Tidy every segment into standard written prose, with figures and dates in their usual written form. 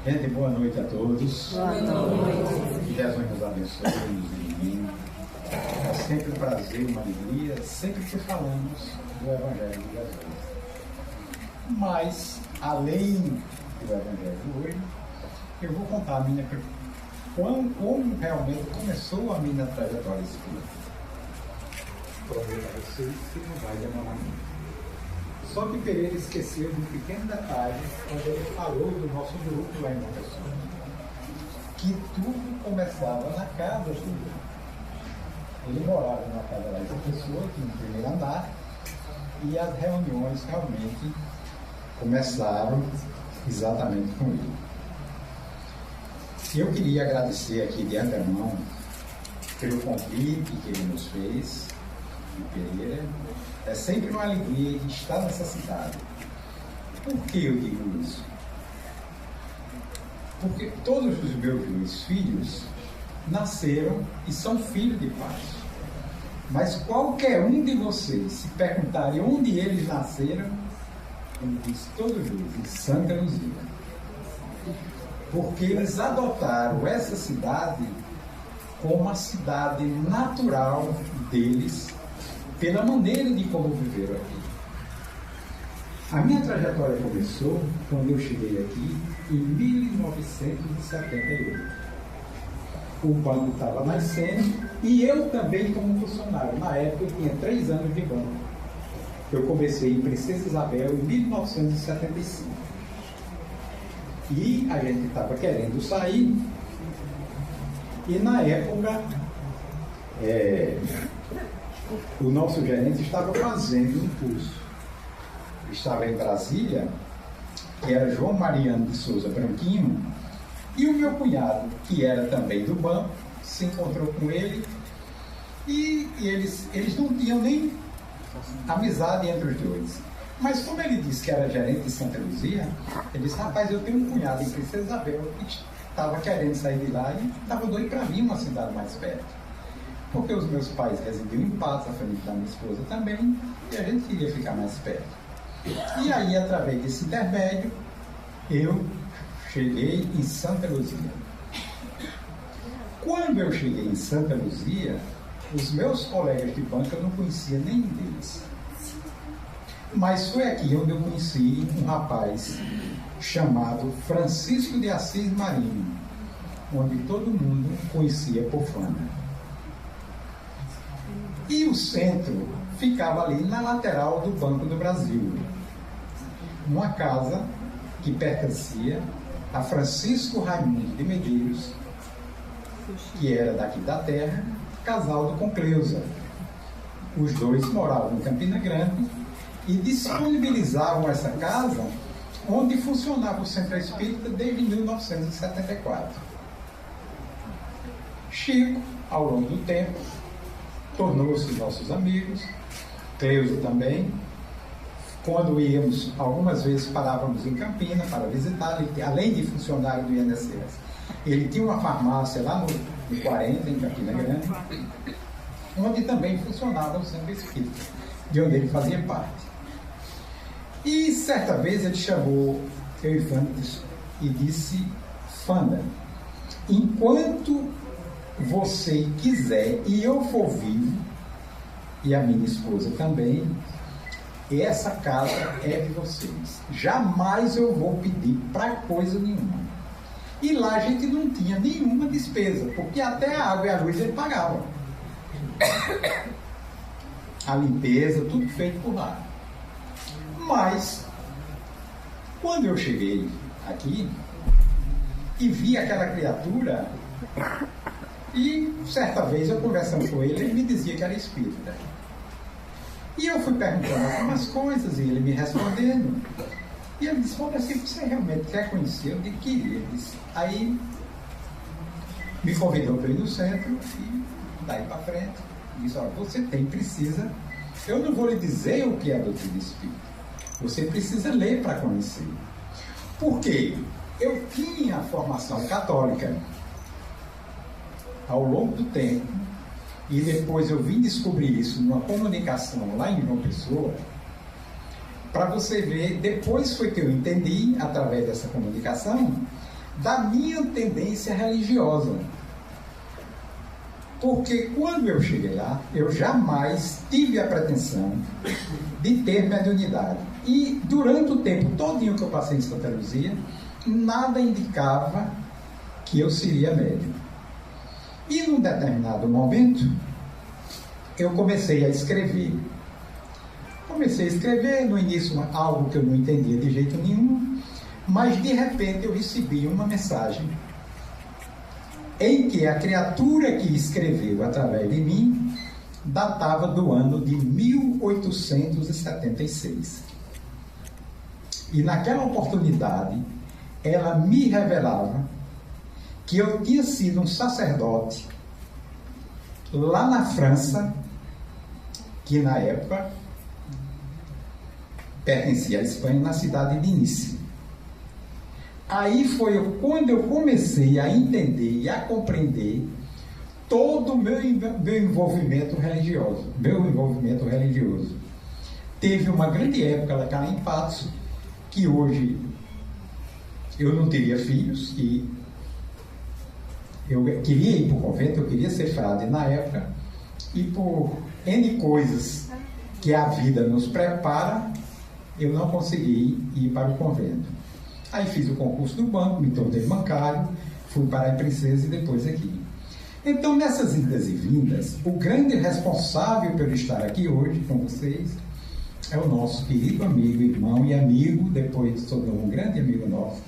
Gente, boa noite a todos. Boa noite. Que Jesus nos abençoe, nos ilumine. É sempre um prazer, uma alegria, sempre que falamos do Evangelho de Jesus. Mas, além do Evangelho de hoje, eu vou contar a minha, como realmente começou a minha trajetória espírita. Prometo a vocês que não vai demorar muito. Só que Pereira esqueceu de um pequeno detalhe quando ele falou do nosso grupo lá em João Pessoa, que tudo começava na casa dele. Ele morava na casa lá em João Pessoa, aqui no primeiro andar, e as reuniões realmente começaram exatamente com ele. Eu queria agradecer aqui de antemão pelo convite que ele nos fez, de Pereira. É sempre uma alegria de estar nessa cidade. Por que eu digo isso? Porque todos os meus filhos nasceram e são filhos de pais. Mas qualquer um de vocês, se perguntarem onde eles nasceram, eu disse todos eles, em Santa Luzia. Porque eles adotaram essa cidade como a cidade natural deles, pela maneira de como viveram aqui. A minha trajetória começou quando eu cheguei aqui em 1978. O banco estava nascendo e eu também como funcionário. Na época eu tinha 3 anos de banco. Eu comecei em Princesa Isabel em 1975. E a gente estava querendo sair e na época o nosso gerente estava fazendo um curso. Estava em Brasília, que era João Mariano de Souza Branquinho, e o meu cunhado, que era também do banco, se encontrou com ele e eles não tinham nem amizade entre os dois. Mas como ele disse que era gerente de Santa Luzia, ele disse, rapaz, eu tenho um cunhado em Princesa Isabel que estava querendo sair de lá e estava doido para vir uma cidade mais perto. Porque os meus pais residiam em Patos, a família da minha esposa também, e a gente queria ficar mais perto. E aí, através desse intermédio, eu cheguei em Santa Luzia. Quando eu cheguei em Santa Luzia, os meus colegas de banca eu não conhecia nenhum deles. Mas foi aqui onde eu conheci um rapaz chamado Francisco de Assis Marinho, onde todo mundo conhecia por fama. E o centro ficava ali na lateral do Banco do Brasil, uma casa que pertencia a Francisco Raimundo de Medeiros, que era daqui da terra, casado com Cleusa. Os dois moravam em Campina Grande e disponibilizavam essa casa onde funcionava o Centro Espírita desde 1974. Chico, ao longo do tempo, tornou-se nossos amigos, Cleusa também. Quando íamos, algumas vezes parávamos em Campina para visitar, além de funcionário do INSS. Ele tinha uma farmácia lá no 40, em Campina Grande, onde também funcionava o Centro Espírita, de onde ele fazia parte. E certa vez ele chamou Eufantes e disse, Fanda, enquanto você quiser e eu for vivo, e a minha esposa também, essa casa é de vocês. Jamais eu vou pedir para coisa nenhuma. E lá a gente não tinha nenhuma despesa, porque até a água e a luz ele pagava. A limpeza, tudo feito por lá. Mas, quando eu cheguei aqui e vi aquela criatura, e certa vez eu conversando com ele, ele me dizia que era espírita. E eu fui perguntando algumas coisas e ele me respondendo. E ele disse, olha, se você realmente quer conhecer, eu disse, queria. Ele disse, aí me convidou para ir no centro e daí para frente. Disse, olha, você precisa, eu não vou lhe dizer o que é a doutrina espírita. Você precisa ler para conhecer. Por quê? Eu tinha a formação católica ao longo do tempo, e depois eu vim descobrir isso numa comunicação lá em João Pessoa, para você ver, depois foi que eu entendi, através dessa comunicação, da minha tendência religiosa. Porque quando eu cheguei lá, eu jamais tive a pretensão de ter mediunidade. E durante o tempo todinho que eu passei em Santa Luzia, nada indicava que eu seria médium. E num determinado momento, eu comecei a escrever. Comecei a escrever, no início algo que eu não entendia de jeito nenhum, mas de repente eu recebi uma mensagem em que a criatura que escreveu através de mim datava do ano de 1876. E naquela oportunidade, ela me revelava que eu tinha sido um sacerdote lá na França, que na época pertencia à Espanha, na cidade de Nice. Aí foi quando eu comecei a entender e a compreender todo o meu envolvimento religioso. Teve uma grande época lá em Patos, que hoje eu não teria filhos, e eu queria ir para o convento, eu queria ser frade na época, e por N coisas que a vida nos prepara, eu não consegui ir para o convento. Aí fiz o concurso do banco, me tornei bancário, fui para a Princesa e depois aqui. Então, nessas idas e vindas, o grande responsável por estar aqui hoje com vocês é o nosso querido amigo, irmão e amigo, depois se tornou um grande amigo nosso,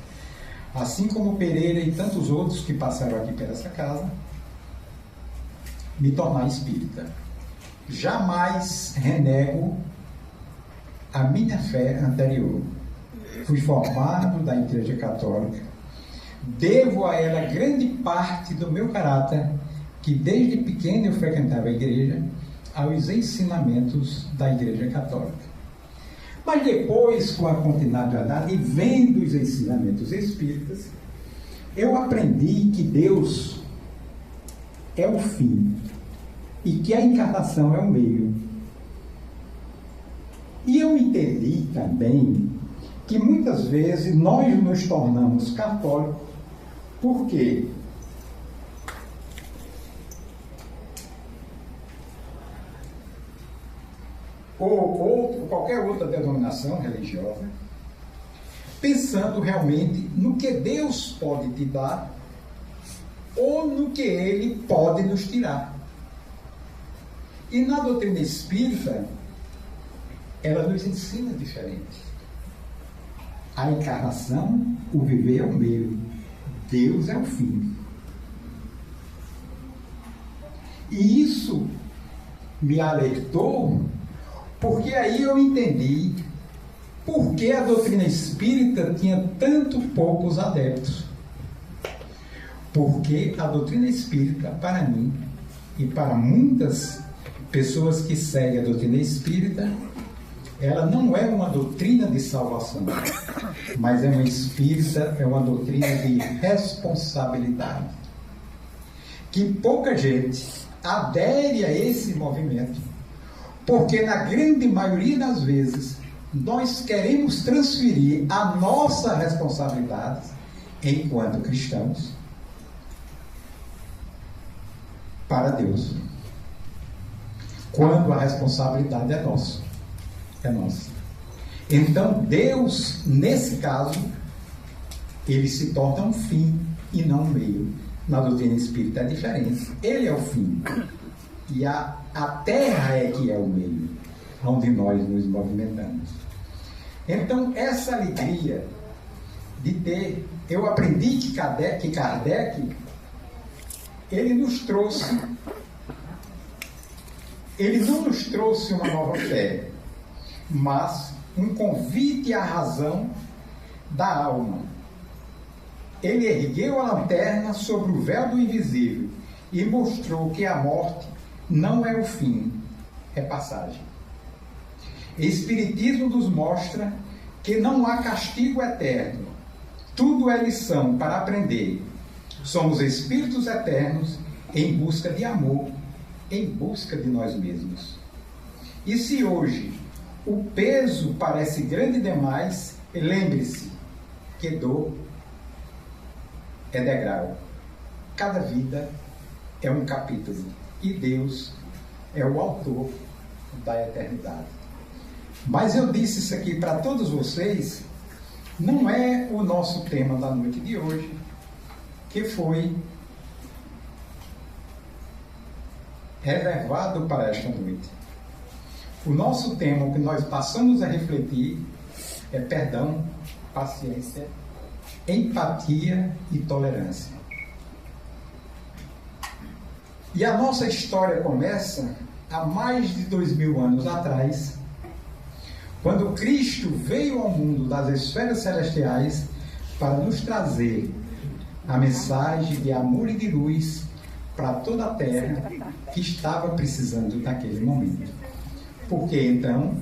assim como Pereira e tantos outros que passaram aqui por essa casa, me tornar espírita. Jamais renego a minha fé anterior. Fui formado da Igreja Católica, devo a ela grande parte do meu caráter, que desde pequeno eu frequentava a igreja, aos ensinamentos da Igreja Católica. Mas depois, com a continuidade e vendo os ensinamentos espíritas, eu aprendi que Deus é o fim e que a encarnação é o meio. E eu entendi também que muitas vezes nós nos tornamos católicos porque ou qualquer outra denominação religiosa, pensando realmente no que Deus pode te dar ou no que Ele pode nos tirar. E na doutrina espírita, ela nos ensina diferente. A encarnação, o viver é o meio, Deus é o fim. E isso me alertou, porque aí eu entendi por que a doutrina espírita tinha tanto poucos adeptos. Porque a doutrina espírita, para mim, e para muitas pessoas que seguem a doutrina espírita, ela não é uma doutrina de salvação, mas é uma doutrina de responsabilidade. Que pouca gente adere a esse movimento, porque na grande maioria das vezes nós queremos transferir a nossa responsabilidade enquanto cristãos para Deus, quando a responsabilidade é nossa. Então Deus, nesse caso, ele se torna um fim e não um meio. Na doutrina espírita é diferente. Ele é o fim e a terra é que é o meio, onde nós nos movimentamos. Então essa alegria de ter, eu aprendi que Kardec ele nos trouxe, ele não nos trouxe uma nova fé, mas um convite à razão da alma. Ele ergueu a lanterna sobre o véu do invisível e mostrou que a morte não é o fim, é passagem. O Espiritismo nos mostra que não há castigo eterno, tudo é lição para aprender. Somos espíritos eternos em busca de amor, em busca de nós mesmos. E se hoje o peso parece grande demais, lembre-se que dor é degrau. Cada vida é um capítulo. E Deus é o autor da eternidade. Mas eu disse isso aqui para todos vocês, não é o nosso tema da noite de hoje, que foi reservado para esta noite. O nosso tema, o que nós passamos a refletir, é perdão, paciência, empatia e tolerância. E a nossa história começa há mais de 2000 anos atrás, quando Cristo veio ao mundo das esferas celestiais para nos trazer a mensagem de amor e de luz para toda a terra que estava precisando naquele momento. Porque então,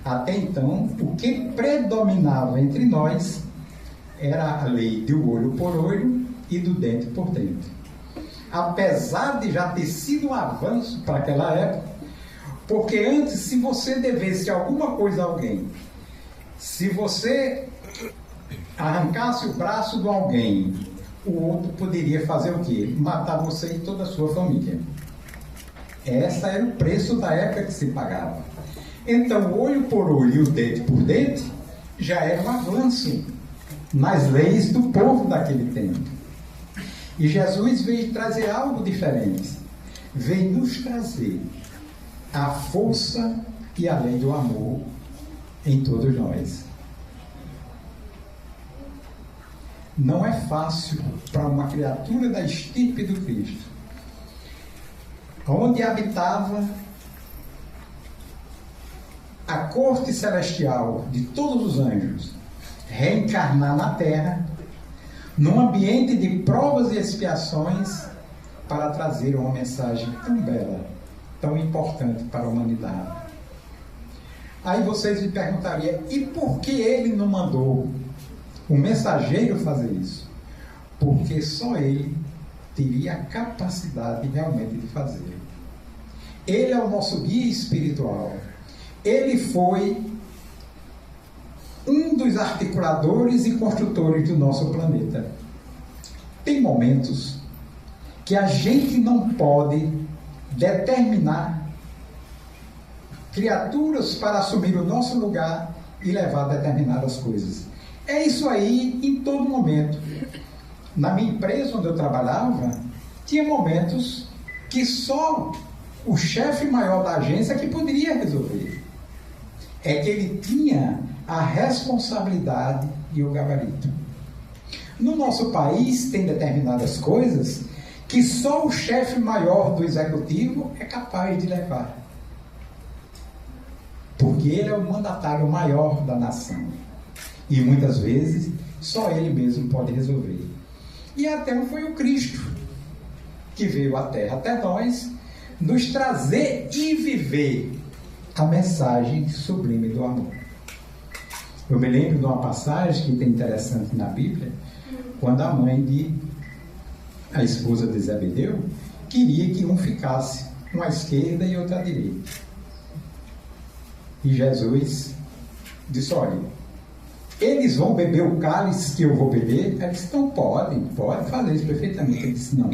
até então, o que predominava entre nós era a lei do olho por olho e do dente por dente. Apesar de já ter sido um avanço para aquela época, porque antes, se você devesse alguma coisa a alguém, se você arrancasse o braço de alguém, o outro poderia fazer o quê? Matar você e toda a sua família. Esse era o preço da época que se pagava. Então, o olho por olho e o dente por dente já era um avanço nas leis do povo daquele tempo. E Jesus veio trazer algo diferente. Veio nos trazer a força e a lei do amor em todos nós. Não é fácil para uma criatura da estirpe do Cristo, onde habitava a corte celestial de todos os anjos, reencarnar na terra, num ambiente de provas e expiações, para trazer uma mensagem tão bela, tão importante para a humanidade. Aí vocês me perguntariam, e por que ele não mandou o mensageiro fazer isso? Porque só ele teria a capacidade realmente de fazer. Ele é o nosso guia espiritual. Ele foi um dos articuladores e construtores do nosso planeta. Tem momentos que a gente não pode determinar criaturas para assumir o nosso lugar e levar determinadas coisas. É isso aí em todo momento. Na minha empresa onde eu trabalhava, tinha momentos que só o chefe maior da agência que poderia resolver. É que ele tinha a responsabilidade e o gabarito. No nosso país tem determinadas coisas que só o chefe maior do executivo é capaz de levar. Porque ele é o mandatário maior da nação. E muitas vezes só ele mesmo pode resolver. E até foi o Cristo que veio à Terra até nós, nos trazer e viver a mensagem sublime do amor. Eu me lembro de uma passagem que tem interessante na Bíblia, quando a mãe a esposa de Zebedeu, queria que um ficasse uma à esquerda e outra à direita. E Jesus disse, olha, eles vão beber o cálice que eu vou beber? Ela disse, não pode fazer isso perfeitamente. Ele disse, não,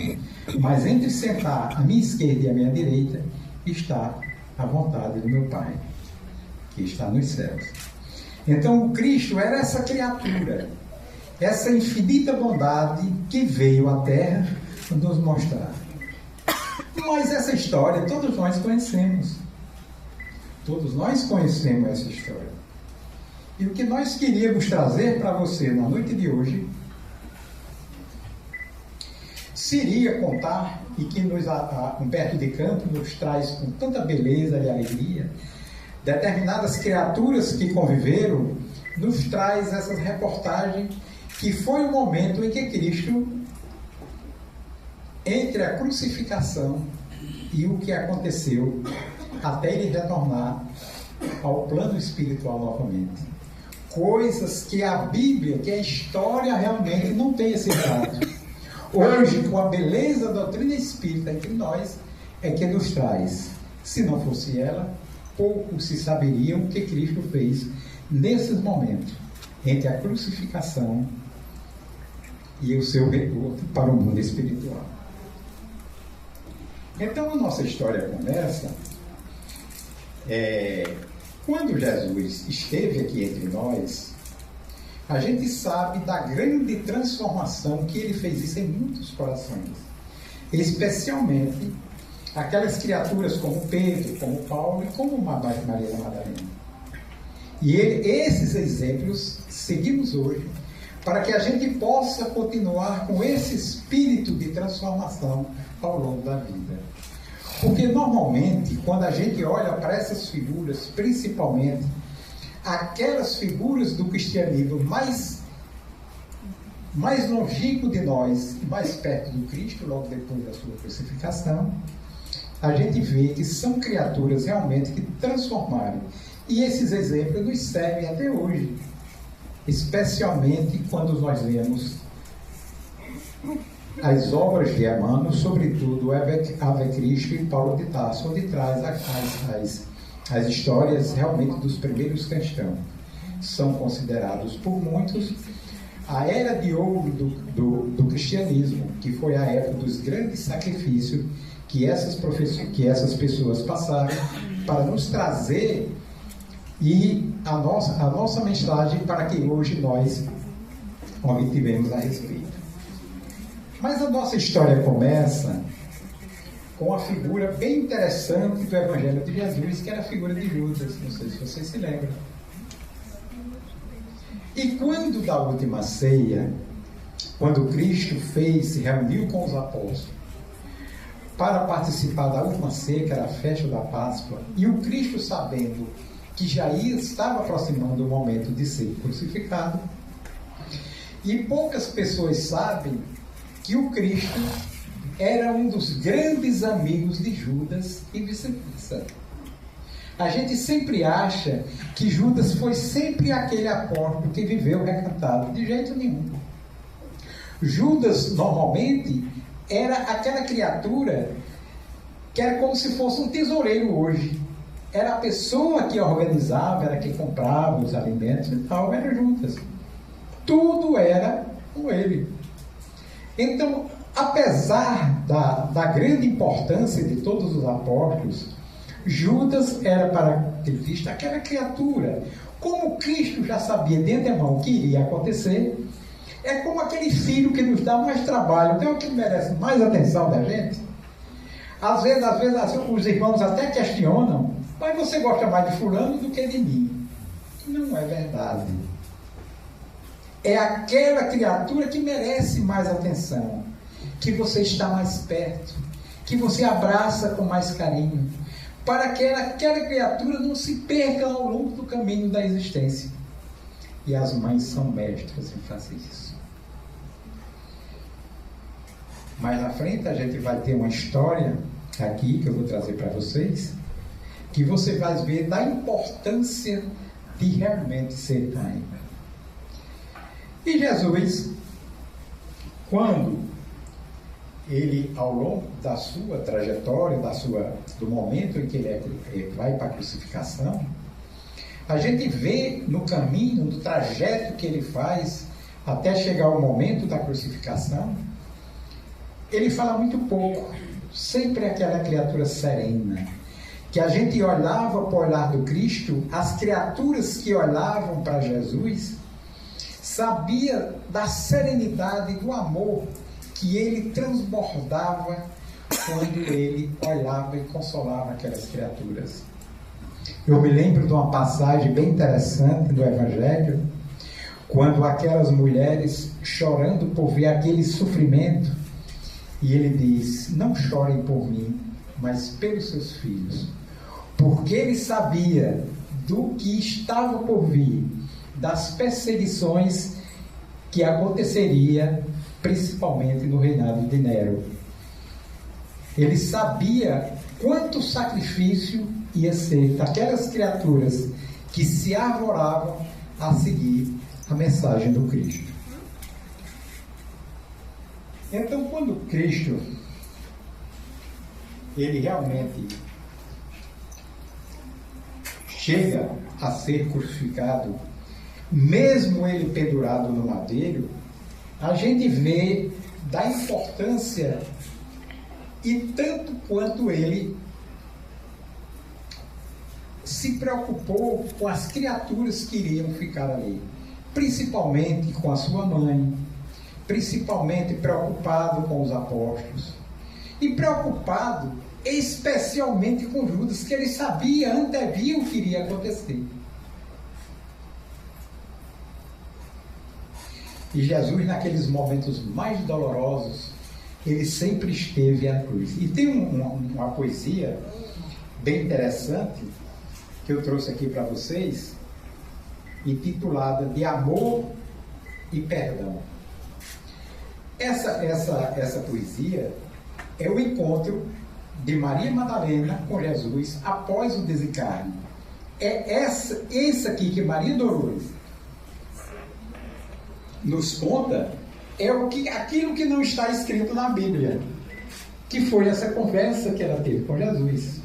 mas entre sentar à minha esquerda e à minha direita está a vontade do meu Pai, que está nos céus. Então o Cristo era essa criatura, essa infinita bondade que veio à Terra nos mostrar. Mas essa história todos nós conhecemos. Todos nós conhecemos essa história. E o que nós queríamos trazer para você na noite de hoje seria contar, e que Humberto de Campos nos traz com tanta beleza e alegria, determinadas criaturas que conviveram, nos traz essas reportagens, que foi o momento em que Cristo, entre a crucificação e o que aconteceu, até ele retornar ao plano espiritual novamente. Coisas que a Bíblia, que a história realmente não tem esse dado. Hoje, com a beleza da doutrina espírita entre nós, é que nos traz. Se não fosse ela, pouco se saberia o que Cristo fez nesses momentos, entre a crucificação e o seu retorno para o mundo espiritual. Então, a nossa história começa quando Jesus esteve aqui entre nós. A gente sabe da grande transformação que ele fez isso em muitos corações, especialmente aquelas criaturas como Pedro, como Paulo e como Maria Madalena. E esses exemplos seguimos hoje para que a gente possa continuar com esse espírito de transformação ao longo da vida. Porque normalmente, quando a gente olha para essas figuras, principalmente aquelas figuras do cristianismo mais longínquo de nós e mais perto do Cristo, logo depois da sua crucificação, a gente vê que são criaturas realmente que transformaram. E esses exemplos nos servem até hoje, especialmente quando nós vemos as obras de Emmanuel, sobretudo Ave Cristo e Paulo de Tarso, onde traz as histórias realmente dos primeiros cristãos. São considerados por muitos a era de ouro do cristianismo, que foi a época dos grandes sacrifícios que essas pessoas passaram para nos trazer e a nossa mensagem para que hoje nós obtivemos a respeito. Mas a nossa história começa com uma figura bem interessante do Evangelho de Jesus, que era a figura de Judas. Não sei se vocês se lembram. E quando da última ceia, quando Cristo se reuniu com os apóstolos para participar da última ceia, que era a festa da Páscoa, e o Cristo, sabendo que já estava aproximando o momento de ser crucificado, e poucas pessoas sabem que o Cristo era um dos grandes amigos de Judas e vice-versa. A gente sempre acha que Judas foi sempre aquele apóstolo que viveu recatado. De jeito nenhum. Judas, normalmente, era aquela criatura que era como se fosse um tesoureiro hoje. Era a pessoa que organizava, era quem comprava os alimentos e tal, era Judas. Tudo era com ele. Então, apesar da grande importância de todos os apóstolos, Judas era para Cristo aquela criatura. Como Cristo já sabia de antemão o que iria acontecer, é como aquele filho que nos dá mais trabalho, então é o que merece mais atenção da gente. Às vezes os irmãos até questionam, mas você gosta mais de fulano do que de mim. Não é verdade. É aquela criatura que merece mais atenção, que você está mais perto, que você abraça com mais carinho, para que aquela criatura não se perca ao longo do caminho da existência. E as mães são mestras em fazer isso. Mais na frente a gente vai ter uma história aqui que eu vou trazer para vocês, que você vai ver da importância de realmente ser pai. E Jesus, quando ele, ao longo da sua trajetória, do momento em que ele vai para a crucificação, a gente vê no caminho, no trajeto que ele faz, até chegar ao momento da crucificação, ele fala muito pouco, sempre aquela criatura serena, que a gente olhava para o olhar do Cristo, as criaturas que olhavam para Jesus, sabia da serenidade, do amor que ele transbordava quando ele olhava e consolava aquelas criaturas. Eu me lembro de uma passagem bem interessante do Evangelho, quando aquelas mulheres chorando por ver aquele sofrimento, e ele diz: não chorem por mim, mas pelos seus filhos, porque ele sabia do que estava por vir, das perseguições que aconteceria principalmente no reinado de Nero. Ele sabia quanto sacrifício ia ser daquelas criaturas que se arvoravam a seguir a mensagem do Cristo. Então, quando Cristo, ele realmente chega a ser crucificado, mesmo ele pendurado no madeiro, a gente vê da importância e tanto quanto ele se preocupou com as criaturas que iriam ficar ali, principalmente com a sua mãe, principalmente preocupado com os apóstolos e preocupado especialmente com Judas, que ele sabia, antevia o que iria acontecer. E Jesus, naqueles momentos mais dolorosos, ele sempre esteve à cruz. E tem uma poesia bem interessante que eu trouxe aqui para vocês, intitulada De Amor e Perdão. Essa poesia é o encontro de Maria Madalena com Jesus após o desencarne. É esse aqui que Maria Dolores nos conta, é aquilo que não está escrito na Bíblia, que foi essa conversa que ela teve com Jesus.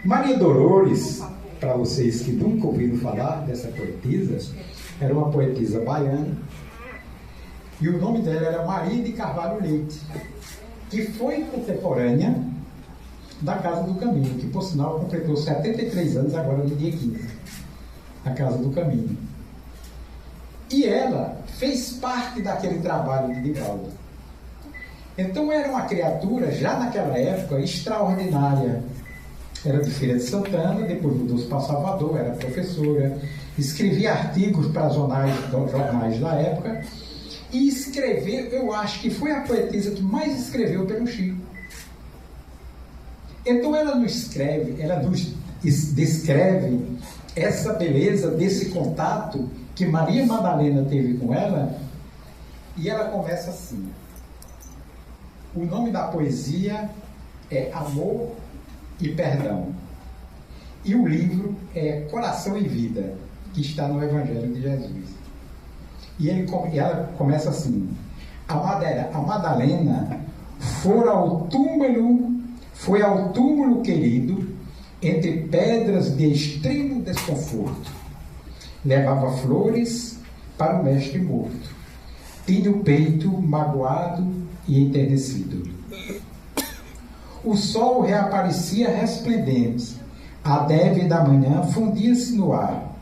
Maria Dolores, para vocês que nunca ouviram falar dessa poetisa, era uma poetisa baiana, e o nome dela era Maria de Carvalho Leite, que foi contemporânea da Casa do Caminho, que por sinal completou 73 anos agora no dia 15, a Casa do Caminho. E ela fez parte daquele trabalho de Divaldo. Então era uma criatura, já naquela época, extraordinária. Era de Feira de Santana, depois mudou-se para Salvador, era professora, escrevia artigos para jornais da época, e escreveu, eu acho que foi a poetisa que mais escreveu pelo Chico. Então ela nos descreve essa beleza desse contato que Maria Madalena teve com ela, e ela começa assim. O nome da poesia é Amor e Perdão. E o livro é Coração e Vida, que está no Evangelho de Jesus. E ela começa assim: a Madalena foi ao túmulo querido, entre pedras de extremo desconforto. Levava flores para o mestre morto. Tinha o peito magoado e enternecido. O sol reaparecia resplendente. A neve da manhã fundia-se no ar.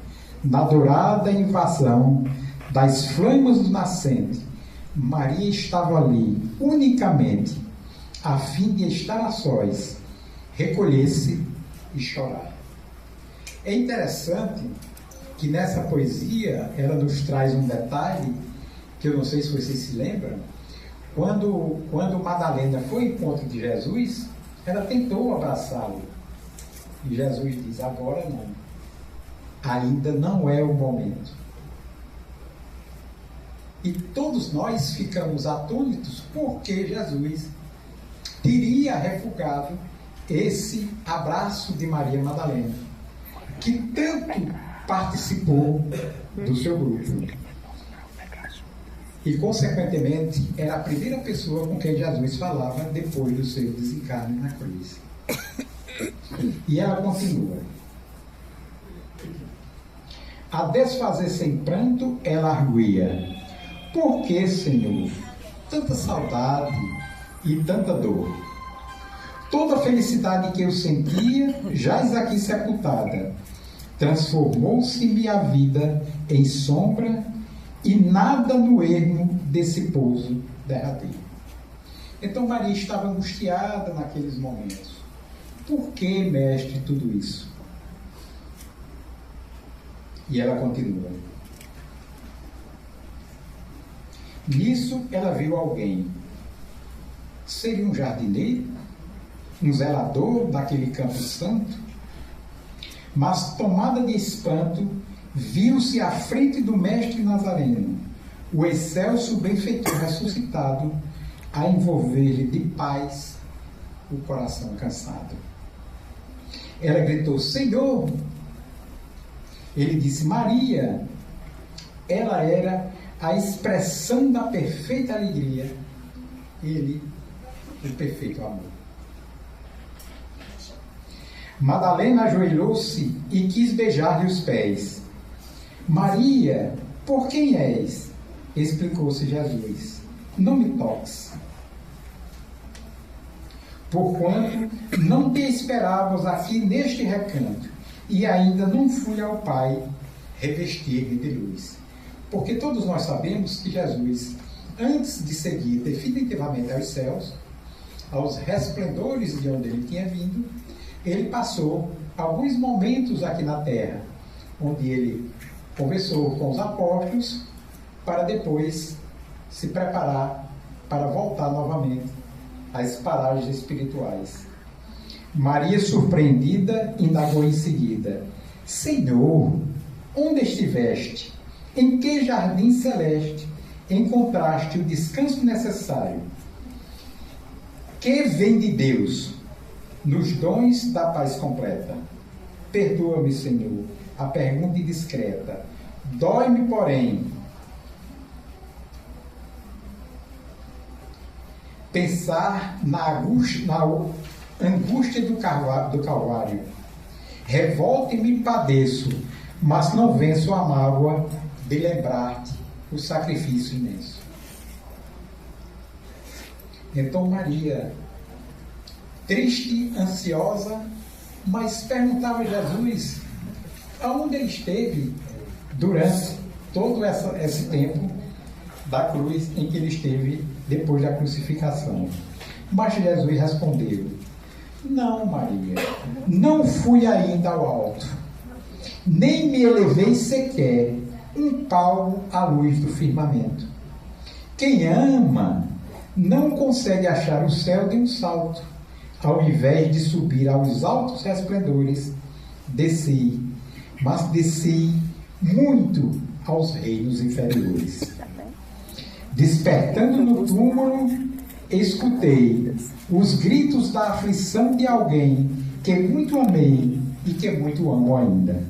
Na dourada invasão das flamas do nascente, Maria estava ali, unicamente, a fim de estar a sós, recolher-se e chorar. É interessante que nessa poesia ela nos traz um detalhe que eu não sei se vocês se lembram. Quando Madalena foi ao encontro de Jesus, ela tentou abraçá-lo. E Jesus diz: agora não. Ainda não é o momento. E todos nós ficamos atônitos porque Jesus teria refugado esse abraço de Maria Madalena, que tanto participou do seu grupo. E, consequentemente, era a primeira pessoa com quem Jesus falava depois do seu desencarne na cruz. E ela continua: a desfazer sem pranto, ela arguía: por que, Senhor, tanta saudade e tanta dor? Toda a felicidade que eu sentia, jaz aqui sepultada. Transformou-se minha vida em sombra e nada no ermo desse pouso derradeiro. Então Maria estava angustiada naqueles momentos. Por que, mestre, tudo isso? E ela continua: nisso ela viu alguém. Seria um jardineiro? Um zelador daquele campo santo? Mas, tomada de espanto, viu-se à frente do mestre Nazareno, o excelso benfeitor ressuscitado, a envolver-lhe de paz o coração cansado. Ela gritou: Senhor! Ele disse: Maria. Ela era a expressão da perfeita alegria, ele, o perfeito amor. Madalena ajoelhou-se e quis beijar-lhe os pés. Maria, por quem és? explicou-se Jesus: não me toques, porquanto não te esperávamos aqui neste recanto, e ainda não fui ao Pai revestir-me de luz. Porque todos nós sabemos que Jesus, antes de seguir definitivamente aos céus, aos resplendores de onde ele tinha vindo, ele passou alguns momentos aqui na terra, onde ele conversou com os apóstolos, para depois se preparar para voltar novamente às paragens espirituais. Maria, surpreendida, indagou em seguida: Senhor, onde estiveste? Em que jardim celeste encontraste o descanso necessário? Que vem de Deus, nos dons da paz completa. Perdoa-me, Senhor, a pergunta indiscreta. Dói-me, porém, pensar na angústia do Calvário. Revolta e me padeço, mas não venço a mágoa de lembrar-te o sacrifício imenso. Então Maria, triste, ansiosa, mas perguntava a Jesus aonde ele esteve durante todo esse tempo da cruz em que ele esteve depois da crucificação. Mas Jesus respondeu: não, Maria, não fui ainda ao alto, nem me elevei sequer um palmo à luz do firmamento. Quem ama não consegue achar o céu de um salto. Ao invés de subir aos altos resplendores, desci, mas desci muito aos reinos inferiores. Despertando no túmulo, escutei os gritos da aflição de alguém que muito amei e que muito amo ainda.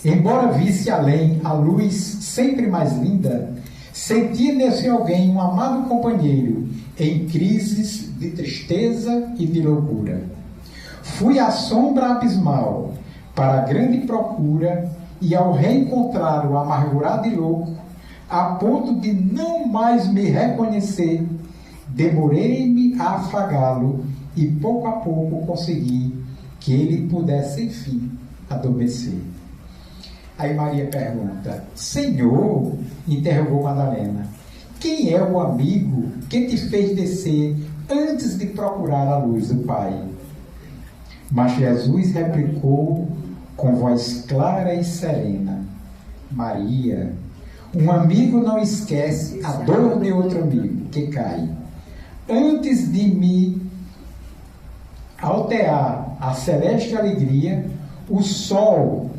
Embora visse além a luz sempre mais linda, sentia nesse alguém um amado companheiro em crises de tristeza e de loucura. Fui à sombra abismal para a grande procura, e ao reencontrar o amargurado e louco, a ponto de não mais me reconhecer, demorei-me a afagá-lo e pouco a pouco consegui que ele pudesse enfim adormecer. Aí Maria pergunta: Senhor, interrogou Madalena, quem é o amigo que te fez descer antes de procurar a luz do Pai? Mas Jesus replicou com voz clara e serena: Maria, um amigo não esquece a dor de outro amigo que cai. Antes de me altear a celeste alegria, o sol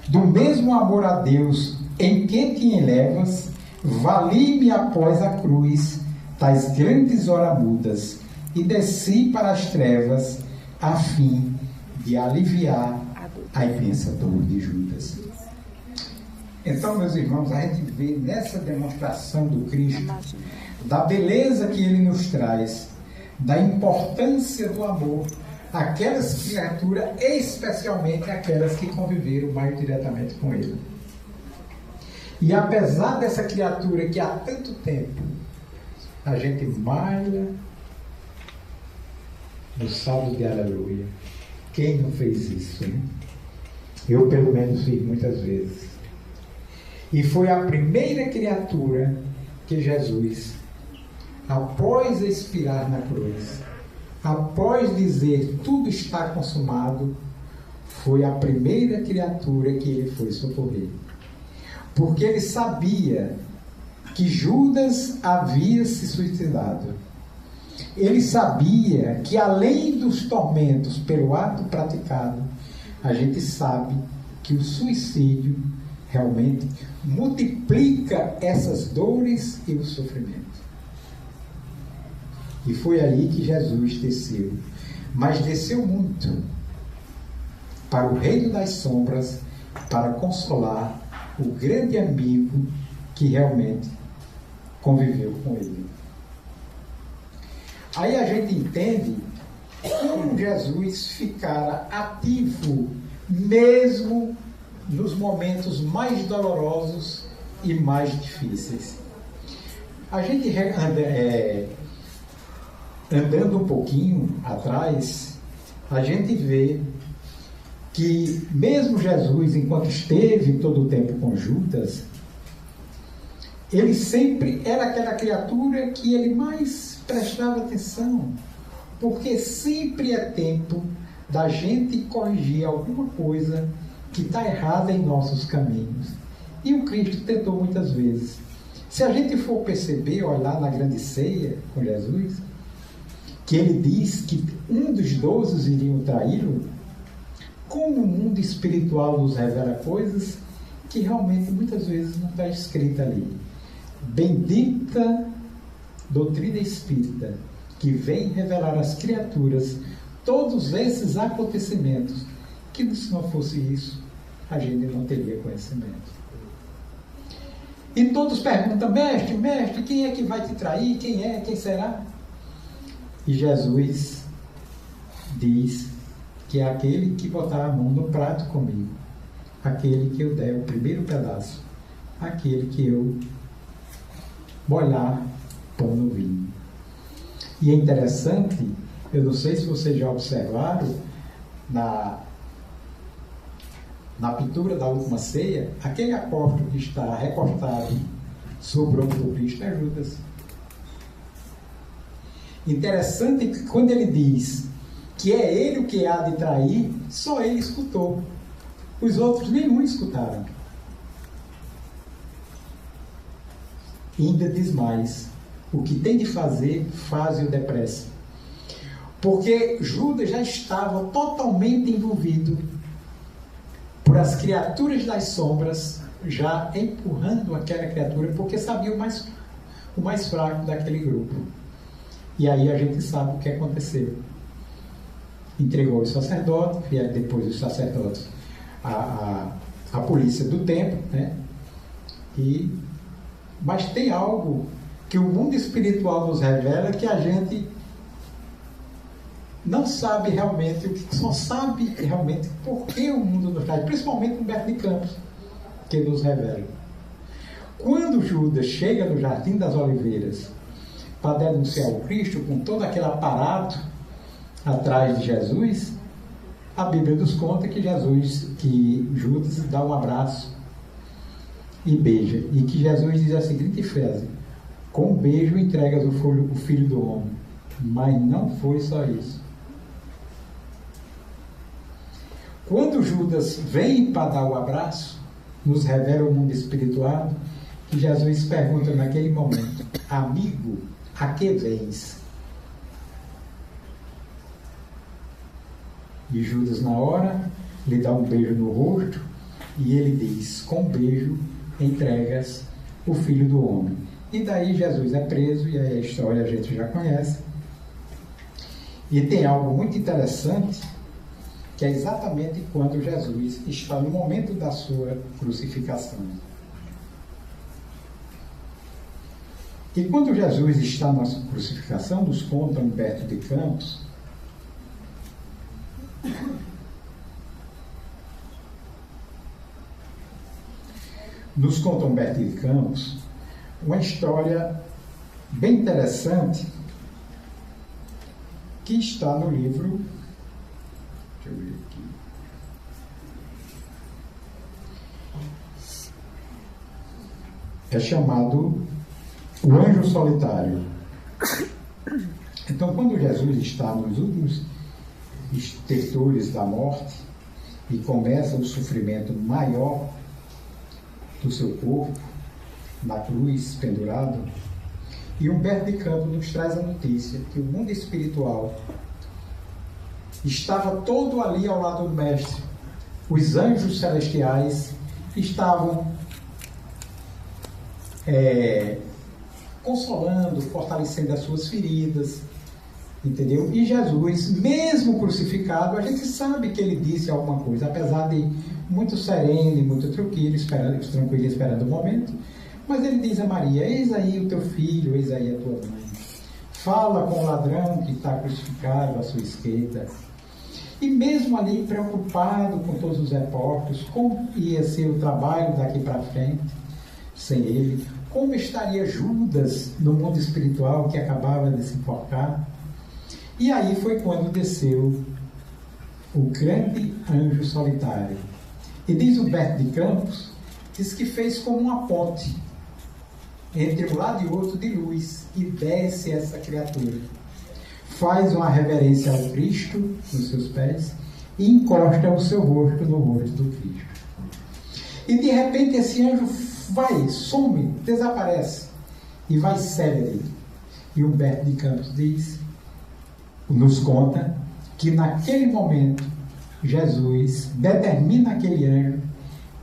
do mesmo amor a Deus em que te elevas, vali-me após a cruz tais grandes horas mudas e desci para as trevas a fim de aliviar a imensa dor de Judas. Então, meus irmãos, a gente vê nessa demonstração do Cristo, da beleza que ele nos traz, da importância do amor, aquelas criaturas, especialmente aquelas que conviveram mais diretamente com ele. E apesar dessa criatura que há tanto tempo a gente malha no salmo de aleluia, quem não fez isso, né? Eu pelo menos fiz muitas vezes. E foi a primeira criatura que Jesus, após expirar na cruz, após dizer tudo está consumado, foi a primeira criatura que ele foi socorrer. Porque ele sabia que Judas havia se suicidado. Ele sabia que além dos tormentos pelo ato praticado, a gente sabe que o suicídio realmente multiplica essas dores e o sofrimento. E foi aí que Jesus desceu. Mas desceu muito para o reino das sombras, para consolar o grande amigo que realmente conviveu com ele. Aí a gente entende como Jesus ficara ativo mesmo nos momentos mais dolorosos e mais difíceis. A gente andando um pouquinho atrás, a gente vê que mesmo Jesus, enquanto esteve todo o tempo com Judas, ele sempre era aquela criatura que ele mais prestava atenção, porque sempre é tempo da gente corrigir alguma coisa que está errada em nossos caminhos. E o Cristo tentou muitas vezes. Se a gente for perceber, olhar na grande ceia com Jesus, que ele diz que um dos 12 iriam traí-lo, como o mundo espiritual nos revela coisas que realmente muitas vezes não está escrita ali. Bendita doutrina espírita, que vem revelar às criaturas todos esses acontecimentos, que se não fosse isso, a gente não teria conhecimento. E todos perguntam: mestre, mestre, quem é que vai te trair? Quem será? E Jesus diz que é aquele que botar a mão no prato comigo, aquele que eu der o primeiro pedaço, aquele que eu molhar pão no vinho. E é interessante, eu não sei se vocês já observaram, na pintura da última ceia, aquele apóstolo que está recostado sobre o ombro do Cristo é Judas. Interessante que quando ele diz que é ele o que há de trair, só ele escutou. Os outros nenhum escutaram. E ainda diz mais: o que tem de fazer, faze-o depressa. Porque Judas já estava totalmente envolvido por as criaturas das sombras, já empurrando aquela criatura, porque sabia o mais fraco daquele grupo. E aí a gente sabe o que aconteceu. Entregou os sacerdotes, vieram depois os sacerdotes a polícia do templo, né? Mas tem algo que o mundo espiritual nos revela que a gente não sabe realmente, só sabe realmente por que o mundo nos traz, principalmente Humberto de Campos, que nos revela. Quando Judas chega no Jardim das Oliveiras para denunciar o Cristo, com todo aquele aparato atrás de Jesus, a Bíblia nos conta que Judas dá um abraço e beija, e que Jesus diz a seguinte frase: com um beijo entregas o Filho do Homem. Mas não foi só isso. Quando Judas vem para dar o abraço, nos revela o mundo espiritual, que Jesus pergunta naquele momento: amigo, a que vens? E Judas, na hora, lhe dá um beijo no rosto, e ele diz: com um beijo entregas o Filho do Homem. E daí Jesus é preso, e aí a história a gente já conhece. E tem algo muito interessante, que é exatamente quando Jesus está no momento da sua crucificação. E quando Jesus está na sua crucificação, nos conta Humberto de Campos, uma história bem interessante que está no livro, deixa eu ver aqui, é chamado O Anjo Solitário. Então, quando Jesus está nos últimos estertores da morte e começa o sofrimento maior do seu corpo, na cruz, pendurado, e Humberto de Campos nos traz a notícia que o mundo espiritual estava todo ali ao lado do Mestre. Os anjos celestiais estavam consolando, fortalecendo as suas feridas, entendeu? E Jesus, mesmo crucificado, a gente sabe que ele disse alguma coisa, apesar de muito sereno e muito tranquilo, esperando o momento, mas ele diz a Maria: eis aí o teu filho, eis aí a tua mãe. Fala com o ladrão que está crucificado à sua esquerda. E mesmo ali preocupado com todos os repórteres, como ia ser o trabalho daqui para frente, sem ele? Como estaria Judas no mundo espiritual que acabava de se enforcar? E aí foi quando desceu o grande anjo solitário. E diz Humberto de Campos, diz que fez como uma ponte entre um lado e outro de luz, e desce essa criatura. Faz uma reverência ao Cristo nos seus pés e encosta o seu rosto no rosto do Cristo. E de repente esse anjo vai, some, desaparece e vai célere. E Humberto de Campos diz, nos conta, que naquele momento Jesus determina aquele anjo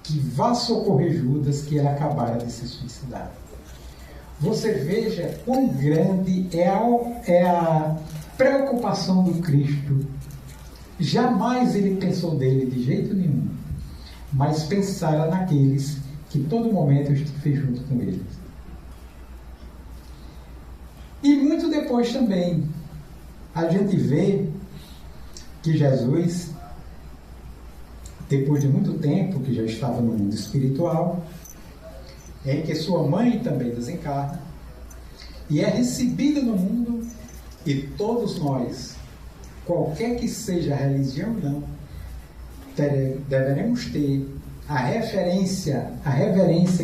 que vá socorrer Judas, que ele acabara de se suicidar. Você veja quão grande é a preocupação do Cristo. Jamais ele pensou dele de jeito nenhum, mas pensara naqueles que todo momento esteve junto com ele. E muito depois também, a gente vê que Jesus, depois de muito tempo que já estava no mundo espiritual, em que sua mãe também desencarna, e é recebida no mundo, e todos nós, qualquer que seja a religião ou não, deveremos ter a reverência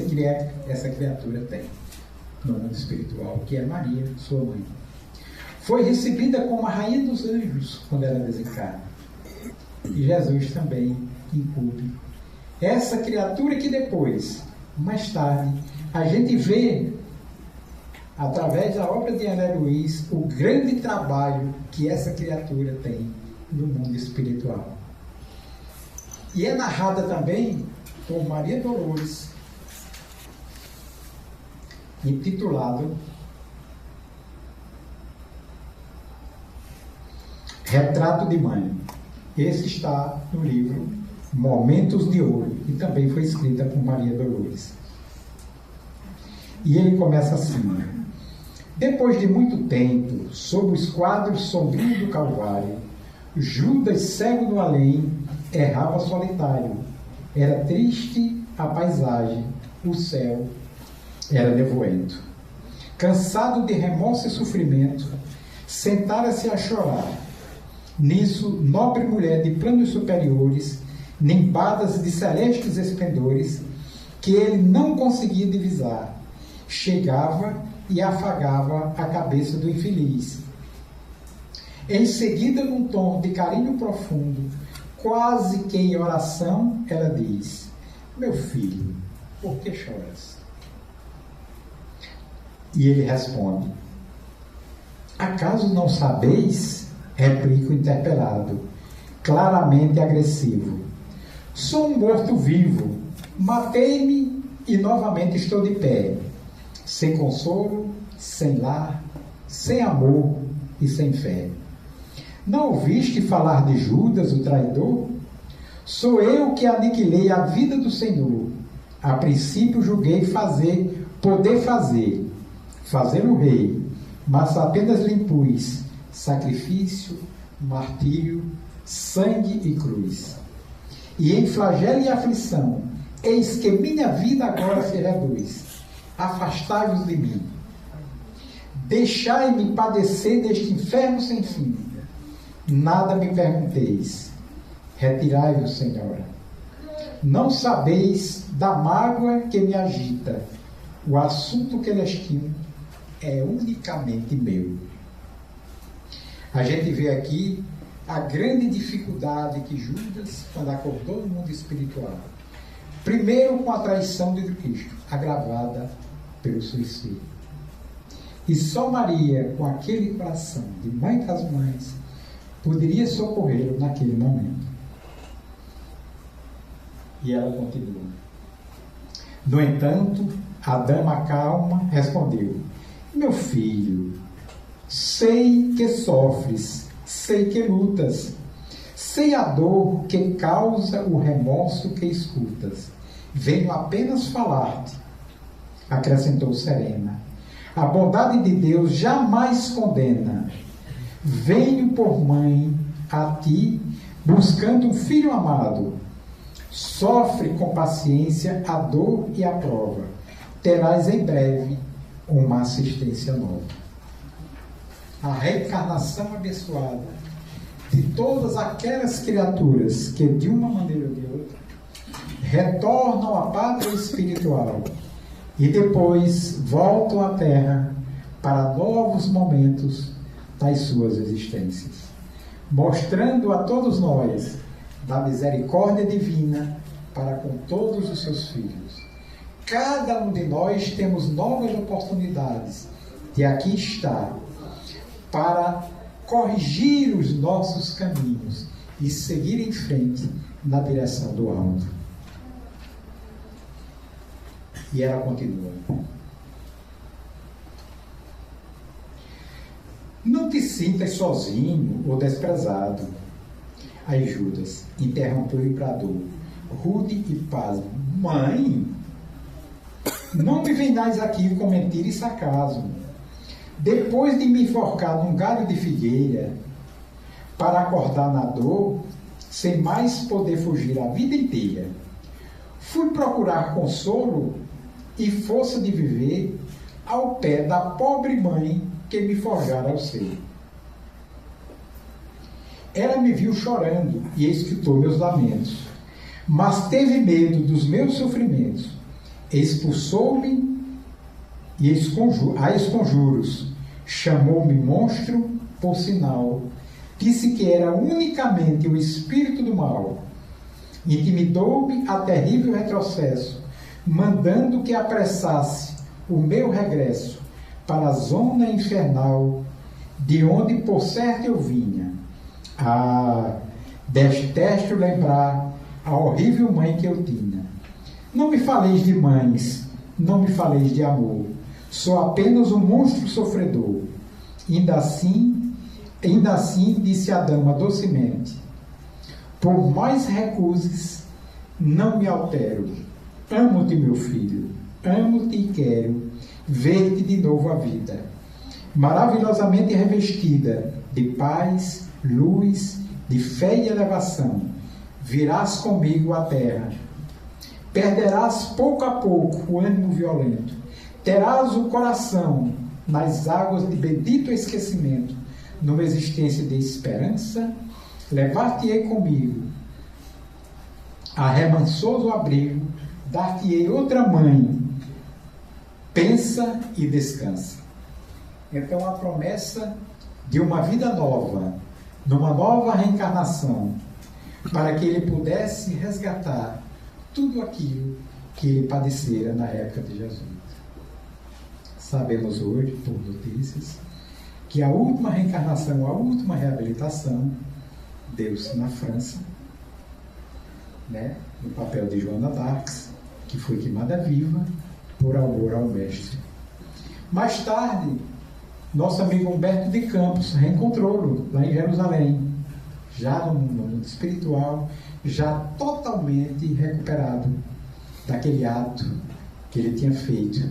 que essa criatura tem no mundo espiritual, que é Maria, sua mãe. Foi recebida como a rainha dos anjos quando ela desencarna. E Jesus também incube essa criatura que depois, mais tarde, a gente vê, através da obra de André Luiz, o grande trabalho que essa criatura tem no mundo espiritual. E é narrada também por Maria Dolores, intitulado Retrato de Mãe. Esse está no livro Momentos de Ouro, e também foi escrita por Maria Dolores. E ele começa assim: depois de muito tempo, sob os quadros sombrios do Calvário, Judas, cego no além, errava solitário. Era triste a paisagem, o céu era nevoento. Cansado de remorso e sofrimento, sentara-se a chorar. Nisso, nobre mulher de planos superiores, nimbadas de celestes esplendores, que ele não conseguia divisar, chegava e afagava a cabeça do infeliz. Em seguida, num tom de carinho profundo, quase que em oração, ela diz: meu filho, por que choras? E ele responde: acaso não sabeis? Replica o interpelado, claramente agressivo. Sou um morto-vivo, matei-me e novamente estou de pé, sem consolo, sem lar, sem amor e sem fé. Não ouviste falar de Judas, o traidor? Sou eu que aniquilei a vida do Senhor. A princípio julguei poder fazer o rei, mas apenas lhe impus sacrifício, martírio, sangue e cruz. E em flagelo e aflição, eis que minha vida agora se reduz. Afastai-vos de mim. Deixai-me padecer deste inferno sem fim. Nada me pergunteis. Retirai-vos, Senhora. Não sabeis da mágoa que me agita. O assunto que estimo é unicamente meu. A gente vê aqui a grande dificuldade que Judas, quando acordou no mundo espiritual, primeiro com a traição de Cristo, agravada pelo suicídio. E só Maria, com aquele coração de mãe das mães, poderia socorrê-lo naquele momento. E ela continua. No entanto, a dama calma respondeu: meu filho, sei que sofres, sei que lutas, sei a dor que causa o remorso que escutas. Venho apenas falar-te, acrescentou serena. A bondade de Deus jamais condena. Venho por mãe a ti, buscando um filho amado. Sofre com paciência a dor e a prova. terás em breve uma assistência nova. A reencarnação abençoada de todas aquelas criaturas que, de uma maneira ou de outra, retornam à pátria espiritual e depois voltam à Terra para novos momentos das suas existências, mostrando a todos nós da misericórdia divina para com todos os seus filhos. Cada um de nós temos novas oportunidades de aqui estar para corrigir os nossos caminhos e seguir em frente na direção do alto. E ela continua. Não te sintas sozinho ou desprezado. Aí Judas interrompeu e bradou, rude e pasmo: Mãe, não me venhais aqui com mentira e sarcasmo. Depois de me enforcar num galho de figueira, para acordar na dor, sem mais poder fugir a vida inteira, fui procurar consolo e força de viver ao pé da pobre mãe que me forjara ao ser. Ela me viu chorando e escutou meus lamentos, mas teve medo dos meus sofrimentos, expulsou-me e a esconjuros, chamou-me monstro por sinal, disse que era unicamente o espírito do mal, intimidou-me a terrível retrocesso, mandando que apressasse o meu regresso para a zona infernal, de onde por certo eu vinha. Ah, detesto lembrar a horrível mãe que eu tinha. Não me faleis de mães, não me faleis de amor, sou apenas um monstro sofredor. Ainda assim, disse a dama docemente, por mais recuses, não me altero. Amo-te, meu filho, amo-te e quero ver-te de novo a vida, maravilhosamente revestida de paz, luz, de fé e elevação. Virás comigo à terra. Perderás pouco a pouco o ânimo violento. Terás o coração nas águas de bendito esquecimento, numa existência de esperança. Levar-te-ei comigo a remansoso abrigo, dar-te-ei outra mãe. Pensa e descansa. Então a promessa de uma vida nova, numa nova reencarnação, para que ele pudesse resgatar tudo aquilo que ele padecera na época de Jesus. Sabemos hoje, por notícias, que a última reencarnação, a última reabilitação, deu-se na França, no papel de Joana d'Arc, que foi queimada viva por amor ao Mestre. Mais tarde, nosso amigo Humberto de Campos reencontrou-lo lá em Jerusalém, já no mundo espiritual, já totalmente recuperado daquele ato que ele tinha feito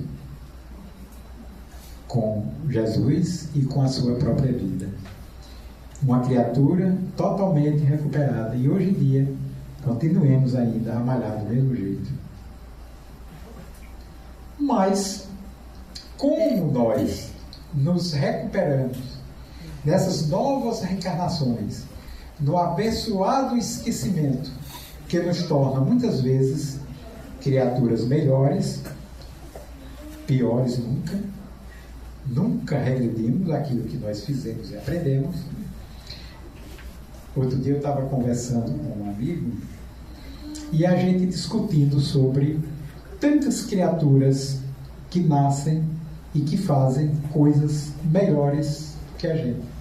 com Jesus e com a sua própria vida. Uma criatura totalmente recuperada. E hoje em dia, continuemos ainda a malhar do mesmo jeito. Mas, como nós nos recuperamos nessas novas reencarnações, no abençoado esquecimento que nos torna muitas vezes criaturas melhores, piores nunca regredimos aquilo que nós fizemos e aprendemos. Outro dia eu estava conversando com um amigo e a gente discutindo sobre tantas criaturas que nascem e que fazem coisas melhores que a gente.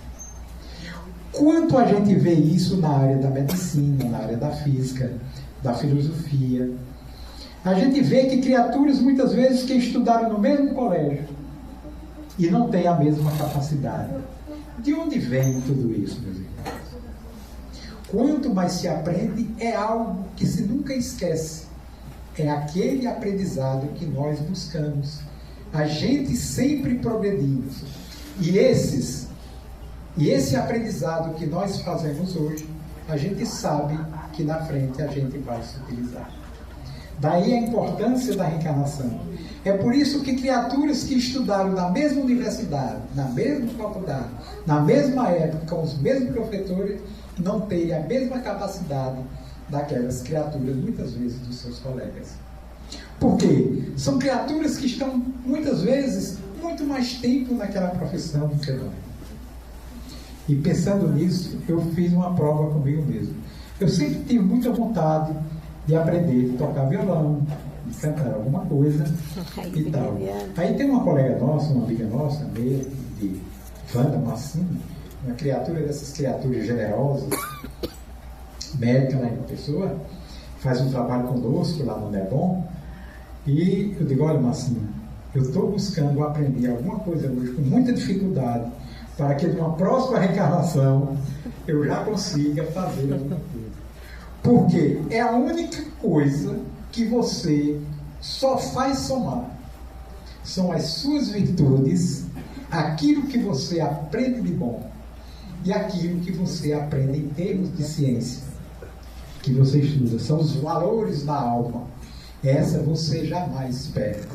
Quanto a gente vê isso na área da medicina, na área da física, da filosofia. A gente vê que criaturas, muitas vezes, que estudaram no mesmo colégio e não têm a mesma capacidade. De onde vem tudo isso, meus irmãos? Quanto mais se aprende, é algo que se nunca esquece. É aquele aprendizado que nós buscamos. A gente sempre progredimos. E esse aprendizado que nós fazemos hoje, a gente sabe que na frente a gente vai se utilizar. Daí a importância da reencarnação. É por isso que criaturas que estudaram na mesma universidade, na mesma faculdade, na mesma época, com os mesmos professores, não têm a mesma capacidade daquelas criaturas, muitas vezes, dos seus colegas. Por quê? São criaturas que estão, muitas vezes, muito mais tempo naquela profissão do que nós. E pensando nisso, eu fiz uma prova comigo mesmo. Eu sempre tive muita vontade de aprender a tocar violão, de cantar alguma coisa e tal. Aí tem uma colega nossa, uma amiga nossa, de Wanda Massini, uma criatura dessas criaturas generosas, médica lá em pessoa, faz um trabalho conosco lá no Nebom, e eu digo, olha Massini, eu estou buscando aprender alguma coisa hoje com muita dificuldade, para que numa próxima reencarnação eu já consiga fazer alguma coisa. Porque é a única coisa que você só faz somar. São as suas virtudes, aquilo que você aprende de bom e aquilo que você aprende em termos de ciência, que você estuda. São os valores da alma. Essa você jamais perde.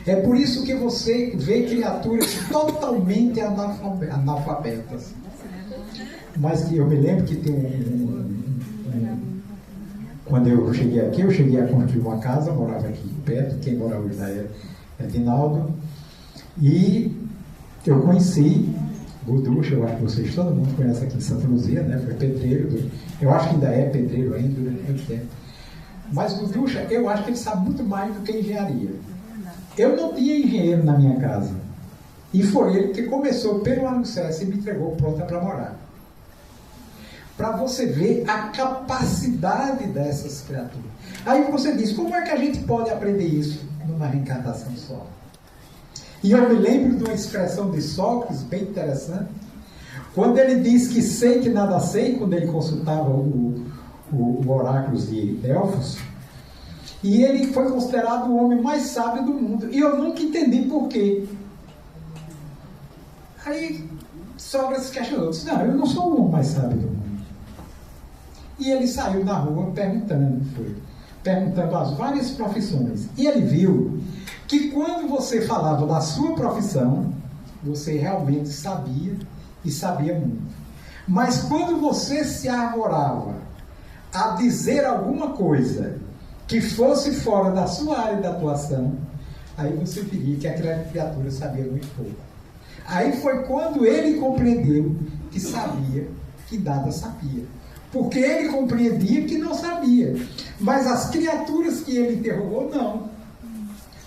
É por isso que você vê criaturas totalmente analfabetas. Mas eu me lembro que tem quando eu cheguei aqui, eu cheguei a construir uma casa, morava aqui perto, quem mora hoje lá é Dinaldo, e eu conheci Guducha, eu acho que vocês, todo mundo conhece aqui em Santa Luzia, né? Foi pedreiro, eu acho que ainda é pedreiro ainda durante muito tempo. Mas Guducha, eu acho que ele sabe muito mais do que engenharia. Eu não tinha engenheiro na minha casa, e foi ele que começou pelo alicerce e me entregou pronta para morar. Para você ver a capacidade dessas criaturas. Aí você diz, como é que a gente pode aprender isso numa reencarnação só? E eu me lembro de uma expressão de Sócrates, bem interessante, quando ele diz que sei que nada sei, quando ele consultava o oráculo de Delfos, e ele foi considerado o homem mais sábio do mundo. E eu nunca entendi por quê. Aí Sócrates questionou, disse, não, eu não sou o homem mais sábio do mundo. E ele saiu na rua perguntando as várias profissões. E ele viu que quando você falava da sua profissão, você realmente sabia e sabia muito. Mas quando você se arvorava a dizer alguma coisa que fosse fora da sua área de atuação, aí você viria que aquela criatura sabia muito pouco. Aí foi quando ele compreendeu que sabia que nada sabia. Porque ele compreendia que não sabia. Mas as criaturas que ele interrogou, não.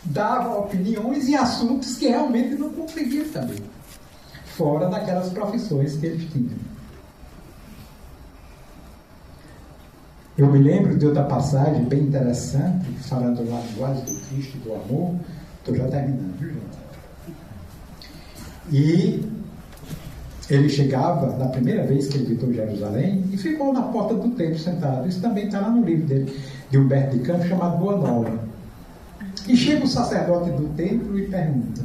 Davam opiniões em assuntos que realmente não conseguia saber. Fora daquelas profissões que eles tinham. Eu me lembro de outra passagem bem interessante, falando lá do linguagem do Cristo e do amor. Estou já terminando, viu, gente? E ele chegava, na primeira vez que ele visitou Jerusalém, e ficou na porta do templo sentado. Isso também está lá no livro dele, de Humberto de Campos, chamado Boa Nova. E chega o sacerdote do templo e pergunta,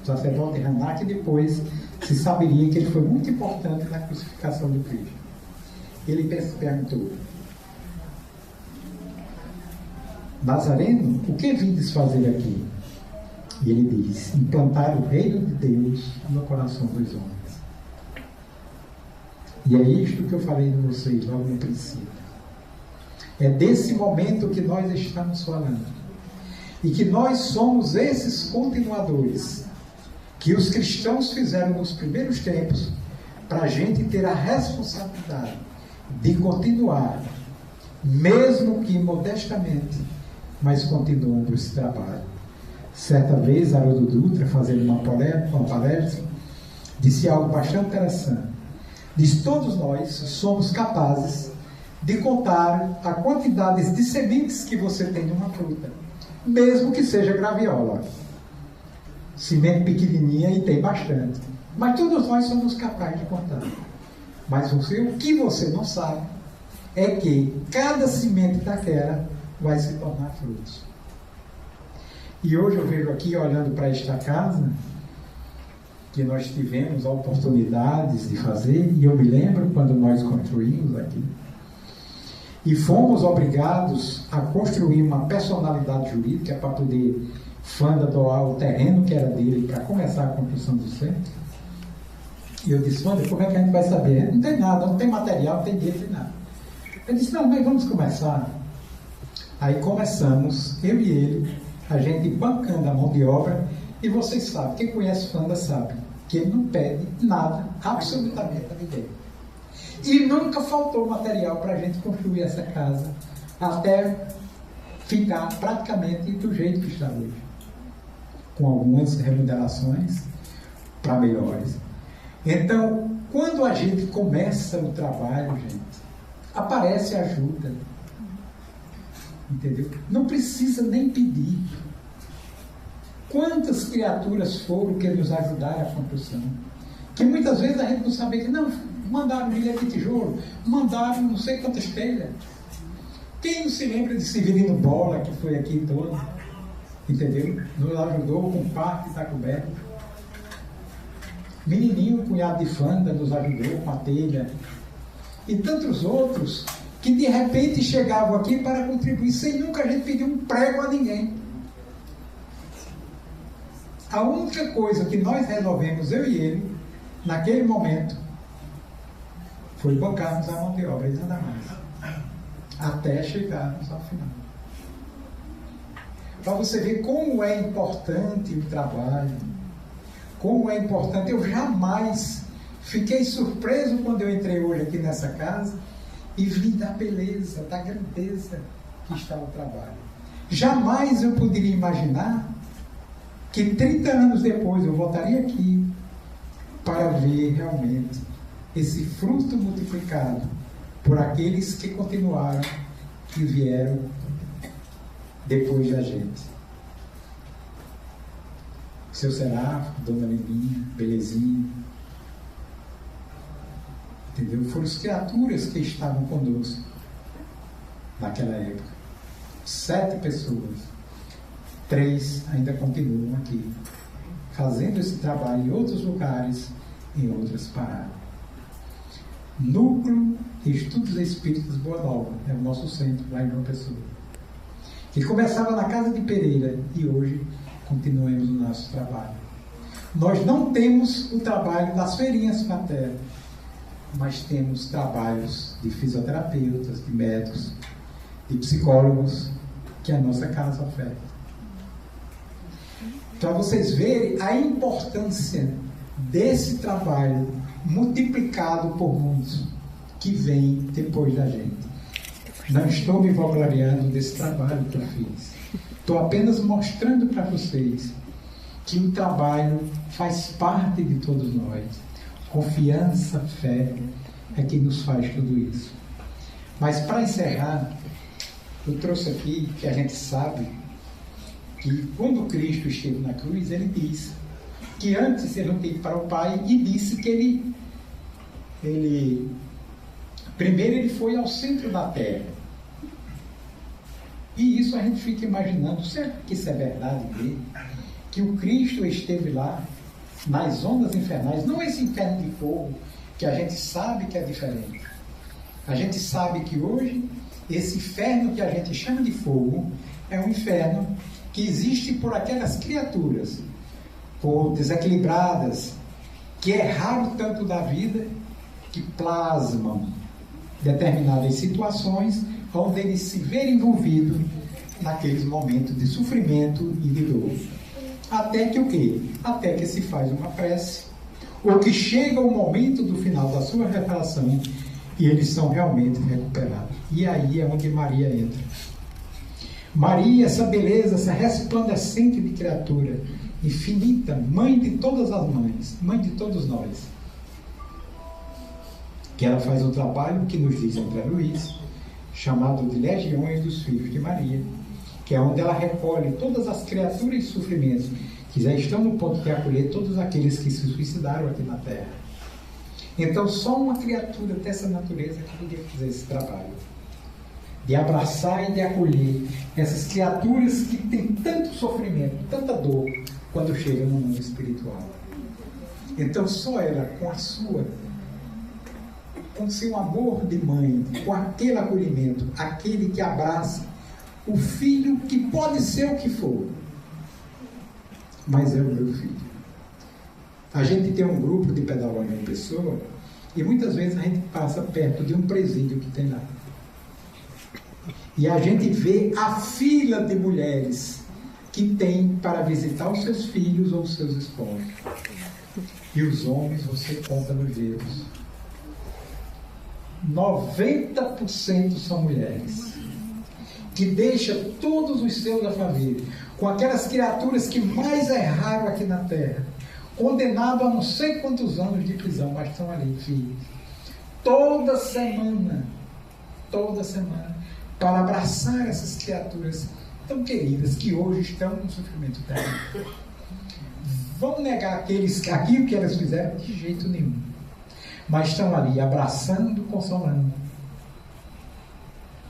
o sacerdote Hanak, depois se saberia que ele foi muito importante na crucificação do Cristo. Ele perguntou, Nazareno, o que vindes fazer aqui? E ele diz, implantar o reino de Deus no coração dos homens. E é isto que eu falei de vocês logo no princípio. É desse momento que nós estamos falando. E que nós somos esses continuadores que os cristãos fizeram nos primeiros tempos para a gente ter a responsabilidade de continuar, mesmo que modestamente, mas continuando esse trabalho. Certa vez, Haroldo Dutra, fazendo uma palestra, disse algo bastante interessante. Diz, todos nós somos capazes de contar a quantidade de sementes que você tem numa fruta, mesmo que seja graviola. Semente pequenininha e tem bastante. Mas todos nós somos capazes de contar. Mas o que você não sabe é que cada semente daquela vai se tornar frutos. E hoje eu vejo aqui, olhando para esta casa, que nós tivemos oportunidades de fazer, e eu me lembro quando nós construímos aqui, e fomos obrigados a construir uma personalidade jurídica para poder Fanda doar o terreno que era dele para começar a construção do centro. E eu disse, Fanda, como é que a gente vai saber? Não tem nada, não tem material, não tem dinheiro, não tem nada. Eu disse, não, mas vamos começar. Aí começamos, eu e ele, a gente bancando a mão de obra, e vocês sabem, quem conhece Fanda sabe, que ele não pede nada, absolutamente a ninguém. E nunca faltou material para a gente construir essa casa, até ficar praticamente do jeito que está hoje, com algumas remodelações para melhores. Então, quando a gente começa o trabalho, gente, aparece ajuda, entendeu? Não precisa nem pedir. Quantas criaturas foram que nos ajudaram a construção? Que muitas vezes a gente não sabia que não, mandaram milha de tijolo, mandaram não sei quantas telhas. Quem não se lembra de Severino Bola, que foi aqui todo, entendeu? Nos ajudou com parte da coberta. Menininho, cunhado de Fanda, nos ajudou com a telha. E tantos outros que de repente chegavam aqui para contribuir sem nunca a gente pedir um prego a ninguém. A única coisa que nós resolvemos, eu e ele, naquele momento, foi bancarmos a mão de obra e nada mais. Até chegarmos ao final. Para você ver como é importante o trabalho, como é importante. Eu jamais fiquei surpreso quando eu entrei hoje aqui nessa casa e vi da beleza, da grandeza que está o trabalho. Jamais eu poderia imaginar que 30 anos depois eu voltaria aqui para ver realmente esse fruto multiplicado por aqueles que continuaram e vieram depois da gente. Seu Serafo, Dona Leninha, Belezinha, entendeu? Foram as criaturas que estavam conosco naquela época. 7 pessoas, 3 ainda continuam aqui, fazendo esse trabalho em outros lugares, em outras paradas. Núcleo de Estudos Espíritas Boa Nova, é o nosso centro lá em João Pessoa, que começava na Casa de Pereira e hoje continuamos o nosso trabalho. Nós não temos o trabalho das feirinhas fraternas, mas temos trabalhos de fisioterapeutas, de médicos, de psicólogos, que a nossa casa oferta. Para vocês verem a importância desse trabalho multiplicado por muitos que vêm depois da gente. Não estou me vangloriando desse trabalho que eu fiz. Estou apenas mostrando para vocês que o trabalho faz parte de todos nós. Confiança, fé é que nos faz tudo isso. Mas para encerrar, eu trouxe aqui que a gente sabe que quando Cristo esteve na cruz, ele disse que antes ele não teve para o Pai e disse que primeiro ele foi ao centro da terra. E isso a gente fica imaginando, será que isso é verdade dele? Que o Cristo esteve lá, nas ondas infernais, não esse inferno de fogo, que a gente sabe que é diferente. A gente sabe que hoje, esse inferno que a gente chama de fogo, é um inferno que existe por aquelas criaturas, por desequilibradas, que erraram tanto da vida, que plasmam determinadas situações onde eles se verem envolvidos naqueles momentos de sofrimento e de dor. Até que o quê? Até que se faz uma prece, ou que chega o momento do final da sua reparação e eles são realmente recuperados. E aí é onde Maria entra. Maria, essa beleza, essa resplandecente de criatura infinita, mãe de todas as mães, mãe de todos nós, que ela faz um trabalho que nos diz André Luiz, chamado de Legiões dos Filhos de Maria, que é onde ela recolhe todas as criaturas e sofrimentos que já estão no ponto de acolher todos aqueles que se suicidaram aqui na Terra. Então, só uma criatura dessa natureza que podia fazer esse trabalho, de abraçar e de acolher essas criaturas que têm tanto sofrimento, tanta dor, quando chegam no mundo espiritual. Então, só ela, com a sua com seu amor de mãe, com aquele acolhimento, aquele que abraça o filho que pode ser o que for, mas é o meu filho. A gente tem um grupo de pedagogos em pessoa e muitas vezes a gente passa perto de um presídio que tem lá. E a gente vê a fila de mulheres que tem para visitar os seus filhos ou os seus esposos. E os homens, você conta nos dedos. 90% são mulheres que deixam todos os seus da família, com aquelas criaturas que mais erraram aqui na terra, condenado a não sei quantos anos de prisão, mas estão ali, filhos. Toda semana, para abraçar essas criaturas tão queridas, que hoje estão no sofrimento dela. Vão negar aquilo que elas fizeram? De jeito nenhum. Mas estão ali, abraçando, consolando,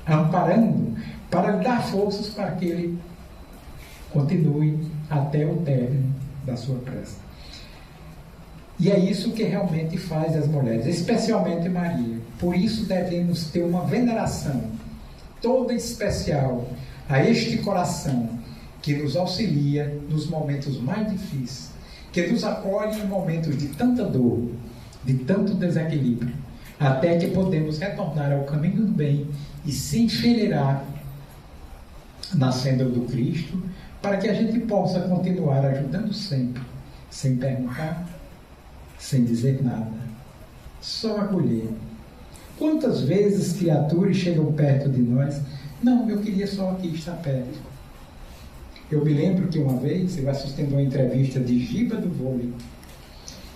amparando, para lhe dar forças para que ele continue até o término da sua prece. E é isso que realmente faz as mulheres, especialmente Maria. Por isso devemos ter uma veneração toda especial a este coração que nos auxilia nos momentos mais difíceis, que nos acolhe em momentos de tanta dor, de tanto desequilíbrio, até que podemos retornar ao caminho do bem e se enfileirar na senda do Cristo, para que a gente possa continuar ajudando sempre, sem perguntar, sem dizer nada, só acolher. Quantas vezes criaturas chegam perto de nós? Não, eu queria só aqui estar perto. Eu me lembro que uma vez eu assisti uma entrevista de Giba do Vôlei,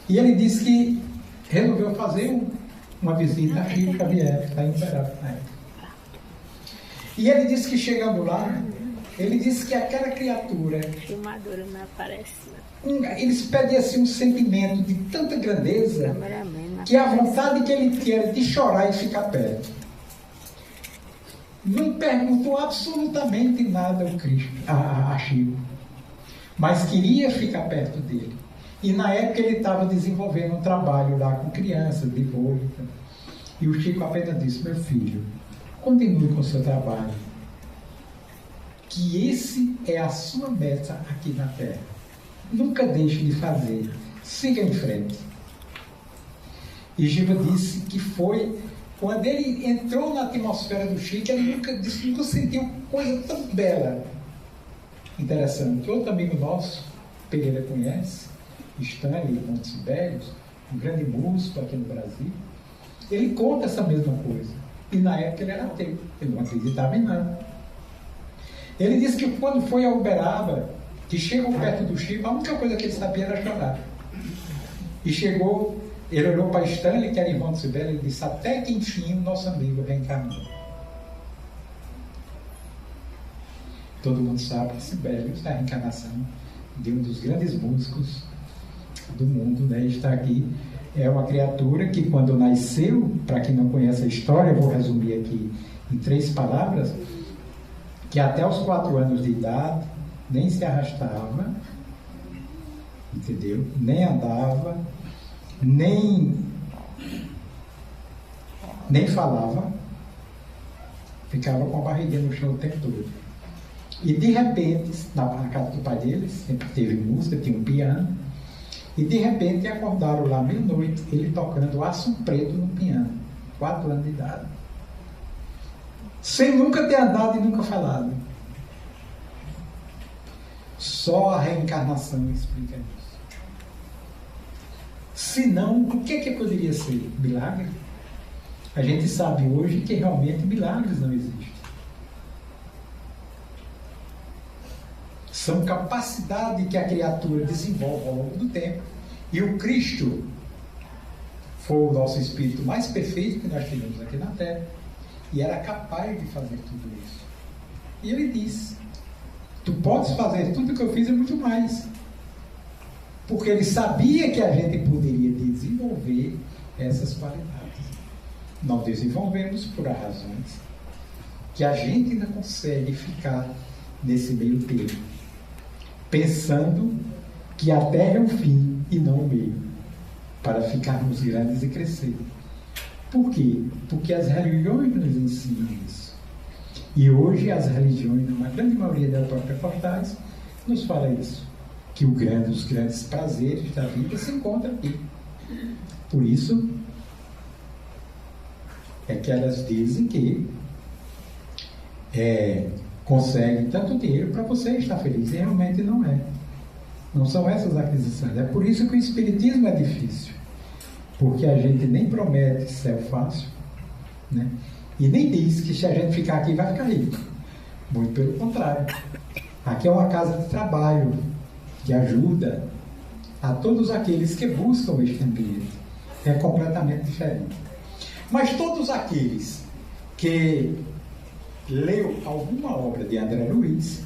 e ele disse que resolveu fazer uma visita a Chico Xavier, que está em Uberaba na época. E ele disse que chegando lá, ele disse que aquela criatura, Filmadora não aparece. Eles pedem assim um sentimento de tanta grandeza, que a vontade que ele tinha era de chorar e ficar perto. Não perguntou absolutamente nada ao Cristo, a Chico, mas queria ficar perto dele. E na época ele estava desenvolvendo um trabalho lá com crianças, de vôlei. E o Chico apenas disse: meu filho, continue com o seu trabalho, que esse é a sua meta aqui na Terra. Nunca deixe de fazer, siga em frente. E Giba disse que foi quando ele entrou na atmosfera do Chico, ele nunca sentiu coisa tão bela. Interessante. Outro amigo nosso, Pereira conhece, Stanley Montes Sibérios, um grande músico aqui no Brasil, ele conta essa mesma coisa. E na época ele era ateu, ele não acreditava em nada. Ele disse que quando foi a Uberaba, que chegou perto do Chico, a única coisa que ele sabia era chorar. E chegou, ele olhou para Stanley, que era irmão de Sibério, e disse: até que enfim o nosso amigo reencarnou. Todo mundo sabe que Sibério é a reencarnação de um dos grandes músicos do mundo, né? Está aqui. É uma criatura que, quando nasceu, para quem não conhece a história, eu vou resumir aqui em 3 palavras, que até os 4 anos de idade nem se arrastava, entendeu? Nem andava, nem falava, ficava com a barriguinha no chão o tempo todo. E de repente, na casa do pai dele, sempre teve música, tinha um piano, e de repente acordaram lá meia-noite, ele tocando Aço Preto no piano, 4 anos de idade, sem nunca ter andado e nunca falado. Só a reencarnação explica isso. Se não, o que poderia ser? Milagre? A gente sabe hoje que realmente milagres não existem. São capacidades que a criatura desenvolve ao longo do tempo. E o Cristo foi o nosso espírito mais perfeito que nós tivemos aqui na Terra. E era capaz de fazer tudo isso. E ele disse: tu podes fazer tudo que eu fiz e muito mais. Porque ele sabia que a gente poderia desenvolver essas qualidades. Não desenvolvemos por razões que a gente ainda consegue ficar nesse meio termo, pensando que a Terra é o fim e não o meio, para ficarmos grandes e crescer. Por quê? Porque as religiões nos ensinam isso. E hoje as religiões, numa grande maioria das pentecostais, nos fala isso. Que os grandes prazeres da vida se encontram aqui. Por isso é que elas dizem que conseguem tanto dinheiro para você estar feliz. E realmente não é. Não são essas aquisições. É por isso que o espiritismo é difícil. Porque a gente nem promete céu fácil, né? E nem diz que se a gente ficar aqui vai ficar rico. Muito pelo contrário. Aqui é uma casa de trabalho que ajuda a todos aqueles que buscam este ambiente. É completamente diferente. Mas todos aqueles que leu alguma obra de André Luiz,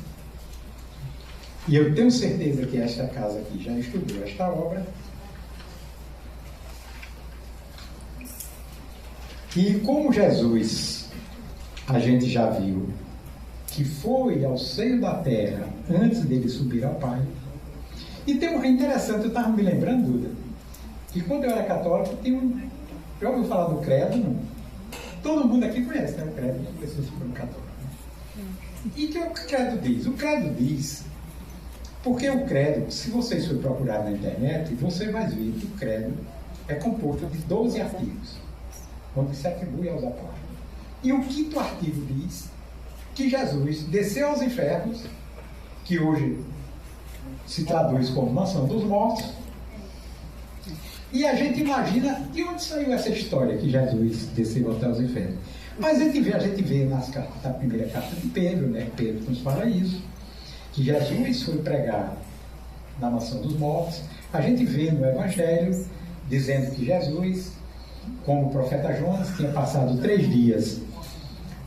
e eu tenho certeza que esta casa aqui já estudou esta obra, e como Jesus, a gente já viu, que foi ao seio da terra antes dele subir ao Pai. E tem um interessante, eu estava me lembrando, Duda, que quando eu era católico, já ouviu falar do credo? Não? Todo mundo aqui conhece, né? O credo das pessoas que foram católicas. E o que o credo diz? O credo diz, porque o credo, se vocês forem procurar na internet, você vai ver que o credo é composto de 12 artigos, onde se atribui aos apóstolos. E o 5º artigo diz que Jesus desceu aos infernos, que hoje se traduz como mansão dos mortos, e a gente imagina de onde saiu essa história que Jesus desceu até os infernos. Mas a gente vê nas cartas, na primeira carta de Pedro, né? Pedro nos fala isso, que Jesus foi pregar na mansão dos mortos. A gente vê no Evangelho dizendo que Jesus, como o profeta Jonas, tinha passado 3 dias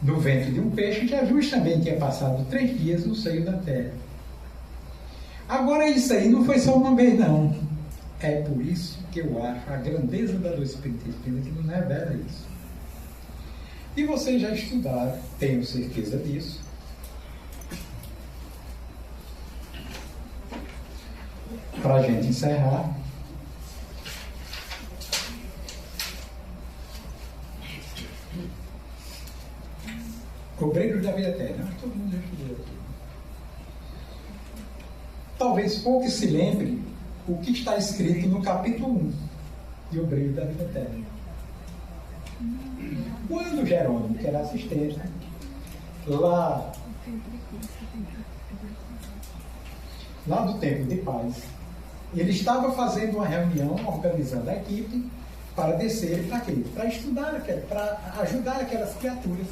no ventre de um peixe. Jesus também tinha passado 3 dias no seio da terra. Agora isso aí não foi só uma vez, não. É por isso que eu acho a grandeza do Espiritismo que nos revela isso. E vocês já estudaram, tenho certeza disso. Para a gente encerrar, Obreiros da Vida Eterna. Todo mundo já estudou aqui. Talvez poucos se lembrem o que está escrito no capítulo 1 de Obreiros da Vida Eterna. Quando Jerônimo, que era assistente, lá do Templo de Paz, ele estava fazendo uma reunião, organizando a equipe para descer para quê? Para estudar, para ajudar aquelas criaturas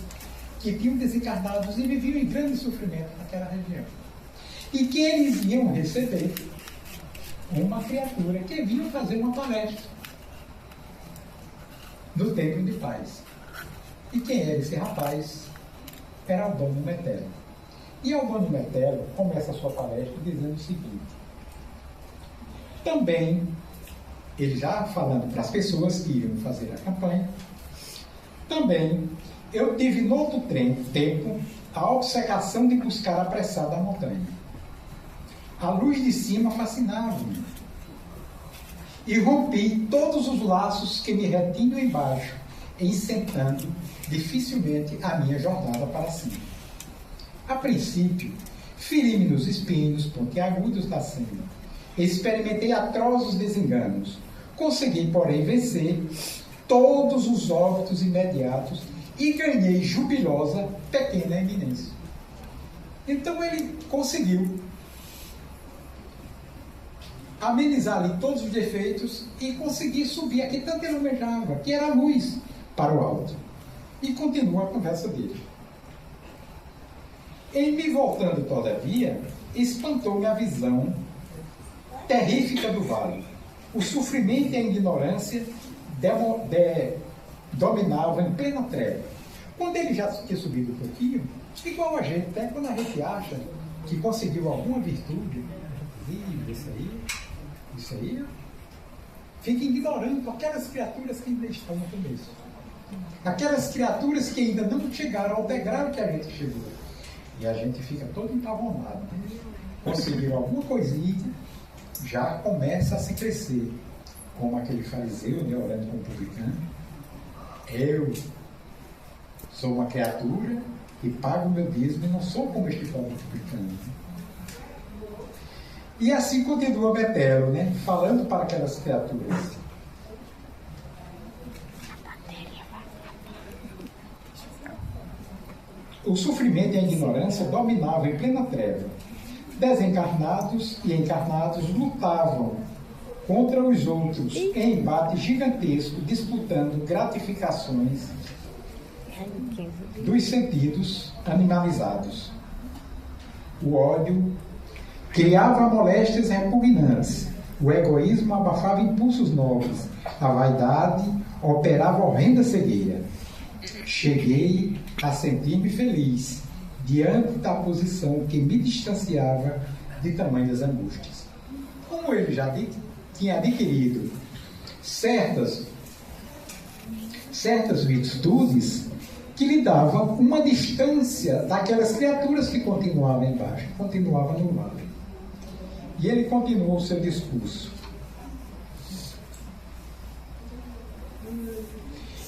que tinham desencarnados e viviam em grande sofrimento naquela região. E que eles iam receber uma criatura que vinha fazer uma palestra no Templo de Paz. E quem era esse rapaz? Era Albano Metelo. E Albano Metelo começa a sua palestra dizendo o seguinte: também, ele já falando para as pessoas que iriam fazer a campanha, também eu tive no outro tempo a obcecação de buscar apressada a montanha. A luz de cima fascinava-me. E rompi todos os laços que me retinham embaixo, incentando dificilmente a minha jornada para cima. A princípio, feri-me nos espinhos pontiagudos da senda. Experimentei atrozes desenganos. Consegui, porém, vencer todos os óbitos imediatos e ganhei jubilosa pequena eminência. Então ele conseguiu amenizar ali todos os defeitos e conseguir subir aqui, tanto ele almejava, que era a luz para o alto. E continua a conversa dele. Em me voltando, todavia, espantou-me a visão terrífica do vale. O sofrimento e a ignorância dominavam em plena treva. Quando ele já tinha subido um pouquinho, igual a gente, até quando a gente acha que conseguiu alguma virtude, isso aí, fica ignorando aquelas criaturas que ainda estão no começo. Aquelas criaturas que ainda não chegaram ao degrau que a gente chegou. E a gente fica todo empavonado. Conseguiu alguma coisinha, já começa a se crescer. Como aquele fariseu, né, orando com o publicano. Eu sou uma criatura e pago o meu dízimo e não sou como este pobre publicano. E assim continua Betelo, né? Falando para aquelas criaturas. O sofrimento e a ignorância dominavam em plena treva. Desencarnados e encarnados lutavam contra os outros em embate gigantesco, disputando gratificações dos sentidos animalizados. O ódio criava moléstias repugnantes, o egoísmo abafava impulsos nobres, a vaidade operava horrenda cegueira. Cheguei a sentir-me feliz diante da posição que me distanciava de tamanhas angústias. Como ele já tinha adquirido certas virtudes que lhe davam uma distância daquelas criaturas que continuavam embaixo, continuavam no vale. E ele continuou o seu discurso.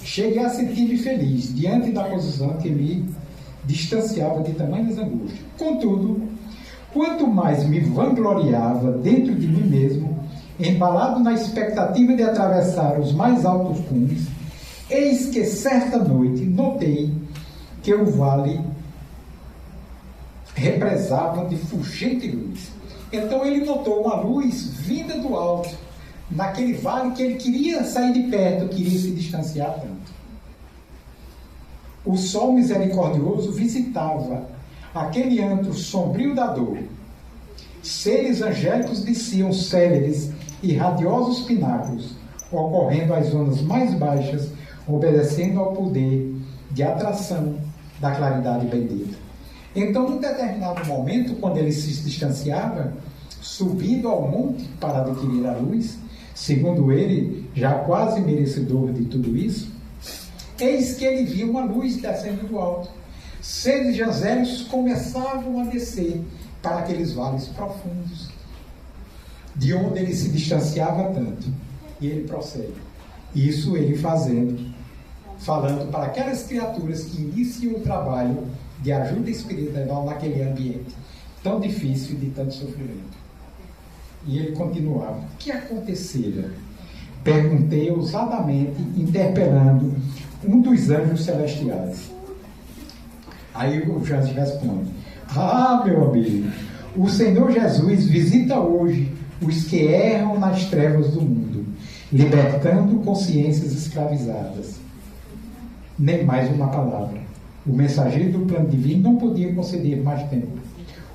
Cheguei a sentir-me feliz diante da posição que me distanciava de tamanhas angústias. Contudo, quanto mais me vangloriava dentro de mim mesmo, embalado na expectativa de atravessar os mais altos cumes, eis que certa noite notei que o vale represava de fulgente luz. Então ele notou uma luz vinda do alto, naquele vale que ele queria sair de perto, queria se distanciar tanto. O sol misericordioso visitava aquele antro sombrio da dor. Seres angélicos desciam céleres e radiosos pináculos, ocorrendo às zonas mais baixas, obedecendo ao poder de atração da claridade bendita. Então, num determinado momento, quando ele se distanciava, subindo ao monte para adquirir a luz, segundo ele, já quase merecedor de tudo isso, eis que ele viu uma luz descendo do alto. Seres angélicos começavam a descer para aqueles vales profundos, de onde ele se distanciava tanto. E ele prossegue. Isso ele falando para aquelas criaturas que iniciam o trabalho de ajuda espiritual naquele ambiente tão difícil e de tanto sofrimento. E ele continuava. O que acontecera? Perguntei ousadamente, interpelando um dos anjos celestiais. Aí o anjo responde: ah, meu amigo, o Senhor Jesus visita hoje os que erram nas trevas do mundo, libertando consciências escravizadas. Nem mais uma palavra. O mensageiro do plano divino não podia conceder mais tempo.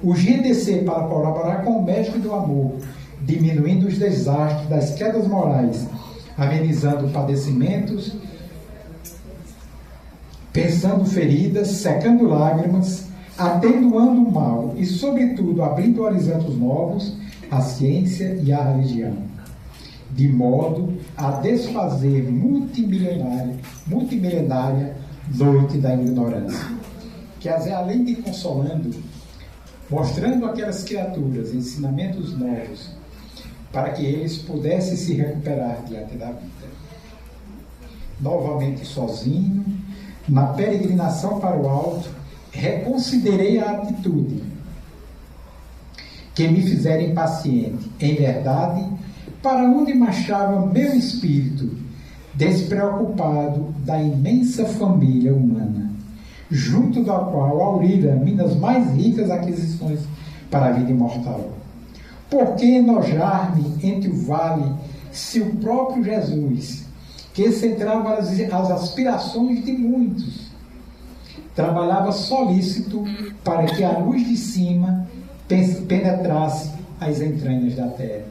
Urgia descer para colaborar com o mestre do amor, diminuindo os desastres das quedas morais, amenizando padecimentos, pensando feridas, secando lágrimas, atenuando o mal e, sobretudo, abrindo horizontes novos, a ciência e a religião, de modo a desfazer multimilenária noite da ignorância. Que, além de consolando, mostrando àquelas criaturas ensinamentos novos, para que eles pudessem se recuperar diante da vida. Novamente sozinho, na peregrinação para o alto, reconsiderei a atitude que me fizera impaciente. Em verdade, para onde marchava meu espírito, despreocupado da imensa família humana, junto da qual aurira minhas mais ricas aquisições para a vida imortal? Por que enojar-me entre o vale, se o próprio Jesus, que centrava as aspirações de muitos, trabalhava solícito para que a luz de cima penetrasse as entranhas da terra?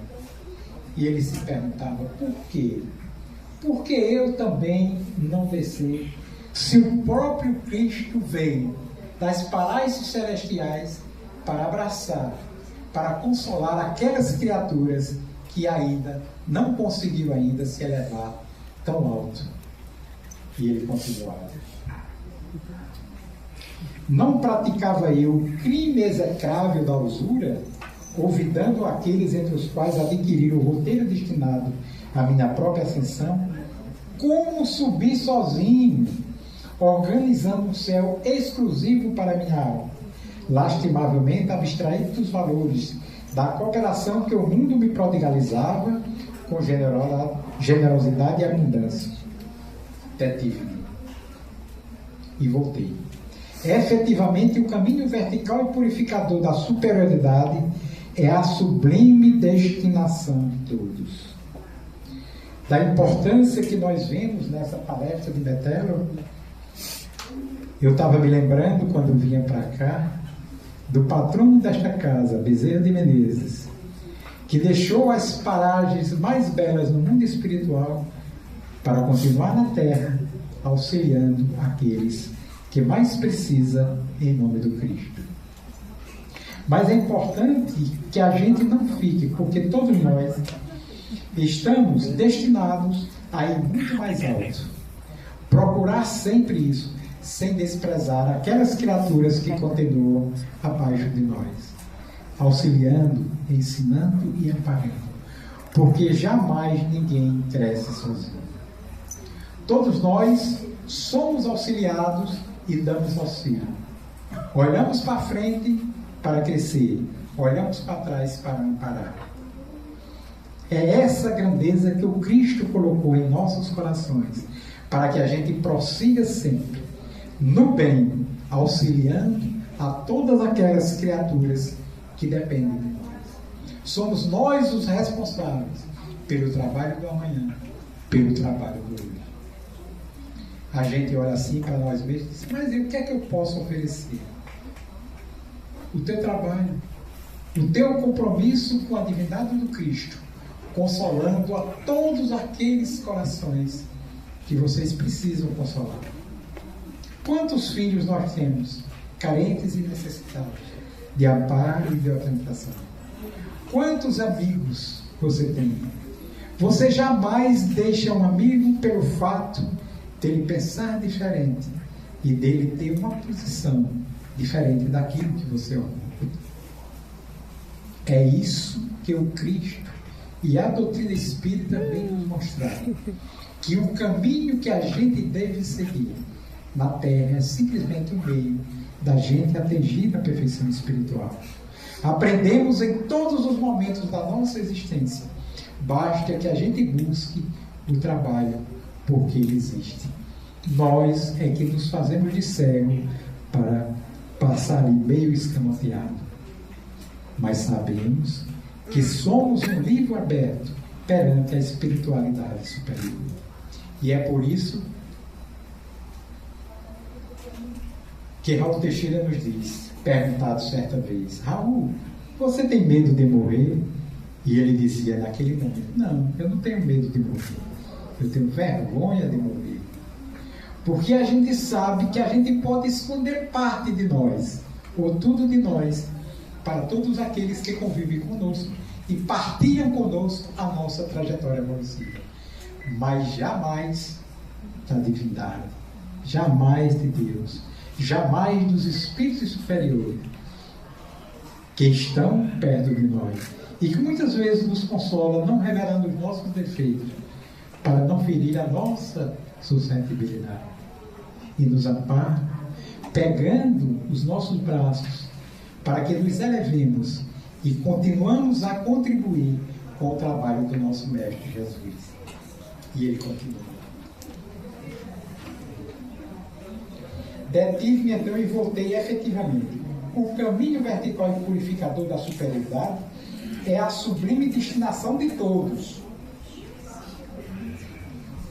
E ele se perguntava: por quê? Por que eu também não descer, se o próprio Cristo veio das palácios celestiais para abraçar, para consolar aquelas criaturas que ainda não conseguiu ainda se elevar tão alto? E ele continuava: não praticava eu o crime execrável da usura, olvidando aqueles entre os quais adquiriram o roteiro destinado à minha própria ascensão? Como subir sozinho, organizando um céu exclusivo para minha alma, lastimavelmente abstraído dos valores da cooperação que o mundo me prodigalizava com generosidade e abundância. Detive-me e voltei. Efetivamente, o caminho vertical e purificador da superioridade é a sublime destinação de todos. Da importância que nós vemos nessa palestra de Metello, eu estava me lembrando, quando vinha para cá, do patrono desta casa, Bezerra de Menezes, que deixou as paragens mais belas no mundo espiritual para continuar na terra, auxiliando aqueles que mais precisam em nome do Cristo. Mas é importante que a gente não fique, porque todos nós estamos destinados a ir muito mais alto. Procurar sempre isso, sem desprezar aquelas criaturas que continuam abaixo de nós, auxiliando, ensinando e amparando, porque jamais ninguém cresce sozinho. Todos nós somos auxiliados e damos auxílio. Olhamos para frente para crescer, olhamos para trás para amparar. É essa grandeza que o Cristo colocou em nossos corações, para que a gente prossiga sempre no bem, auxiliando a todas aquelas criaturas que dependem de nós. Somos nós os responsáveis pelo trabalho do amanhã, pelo trabalho do hoje. A gente olha assim para nós mesmos e diz: mas o que é que eu posso oferecer? O teu trabalho, o teu compromisso com a divindade do Cristo, consolando a todos aqueles corações que vocês precisam consolar. Quantos filhos nós temos, carentes e necessitados de amparo e de orientação? Quantos amigos você tem? Você jamais deixa um amigo pelo fato dele pensar diferente e dele ter uma posição diferente daquilo que você ama. É isso que o Cristo e a doutrina espírita vem nos mostrar, que o caminho que a gente deve seguir na Terra é simplesmente um meio da gente atingir a perfeição espiritual. Aprendemos em todos os momentos da nossa existência. Basta que a gente busque o trabalho porque ele existe. Nós é que nos fazemos de cego para passar ali meio escamoteado. Mas sabemos que somos um livro aberto perante a espiritualidade superior. E é por isso que Raul Teixeira nos diz, perguntado certa vez: Raul, você tem medo de morrer? E ele dizia naquele momento: não, eu não tenho medo de morrer, eu tenho vergonha de morrer, porque a gente sabe que a gente pode esconder parte de nós, ou tudo de nós, para todos aqueles que convivem conosco e partilham conosco a nossa trajetória evolutiva, mas jamais da divindade, jamais de Deus, jamais dos espíritos superiores que estão perto de nós e que muitas vezes nos consola, não revelando os nossos defeitos, para não ferir a nossa suscetibilidade, e nos ampara, pegando os nossos braços, para que nos elevemos e continuamos a contribuir com o trabalho do nosso Mestre Jesus. E ele continua: detive-me então e voltei efetivamente. O caminho vertical e purificador da superioridade é a sublime destinação de todos.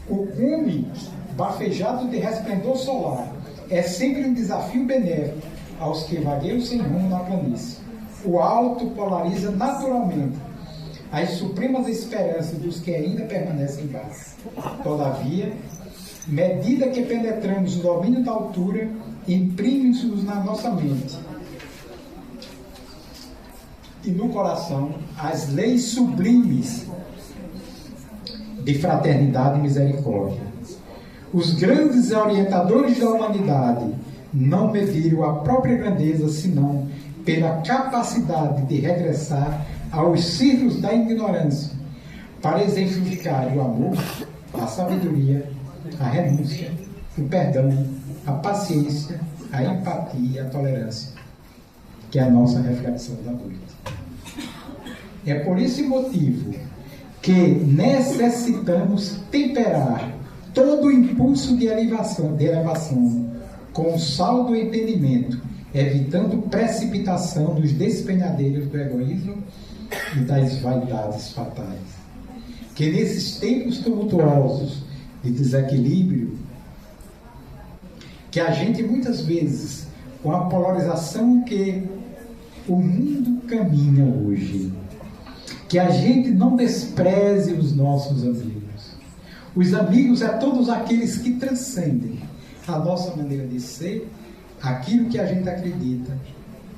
O cume bafejado de resplendor solar é sempre um desafio benéfico aos que vagueiam sem rumo na planície. O alto polariza naturalmente as supremas esperanças dos que ainda permanecem embaixo. Todavia, medida que penetramos o domínio da altura, imprime-nos na nossa mente e no coração as leis sublimes de fraternidade e misericórdia. Os grandes orientadores da humanidade não mediram a própria grandeza senão pela capacidade de regressar aos círculos da ignorância para exemplificar o amor a sabedoria, a renúncia, o perdão, a paciência, a empatia e a tolerância, que é a nossa reflexão da noite. É por esse motivo que necessitamos temperar todo o impulso de elevação com o sal do entendimento, evitando precipitação nos despenhadeiros do egoísmo e das vaidades fatais. Que nesses tempos tumultuosos de desequilíbrio, que a gente muitas vezes, com a polarização que o mundo caminha hoje, que a gente não despreze os nossos amigos. Os amigos é todos aqueles que transcendem a nossa maneira de ser, aquilo que a gente acredita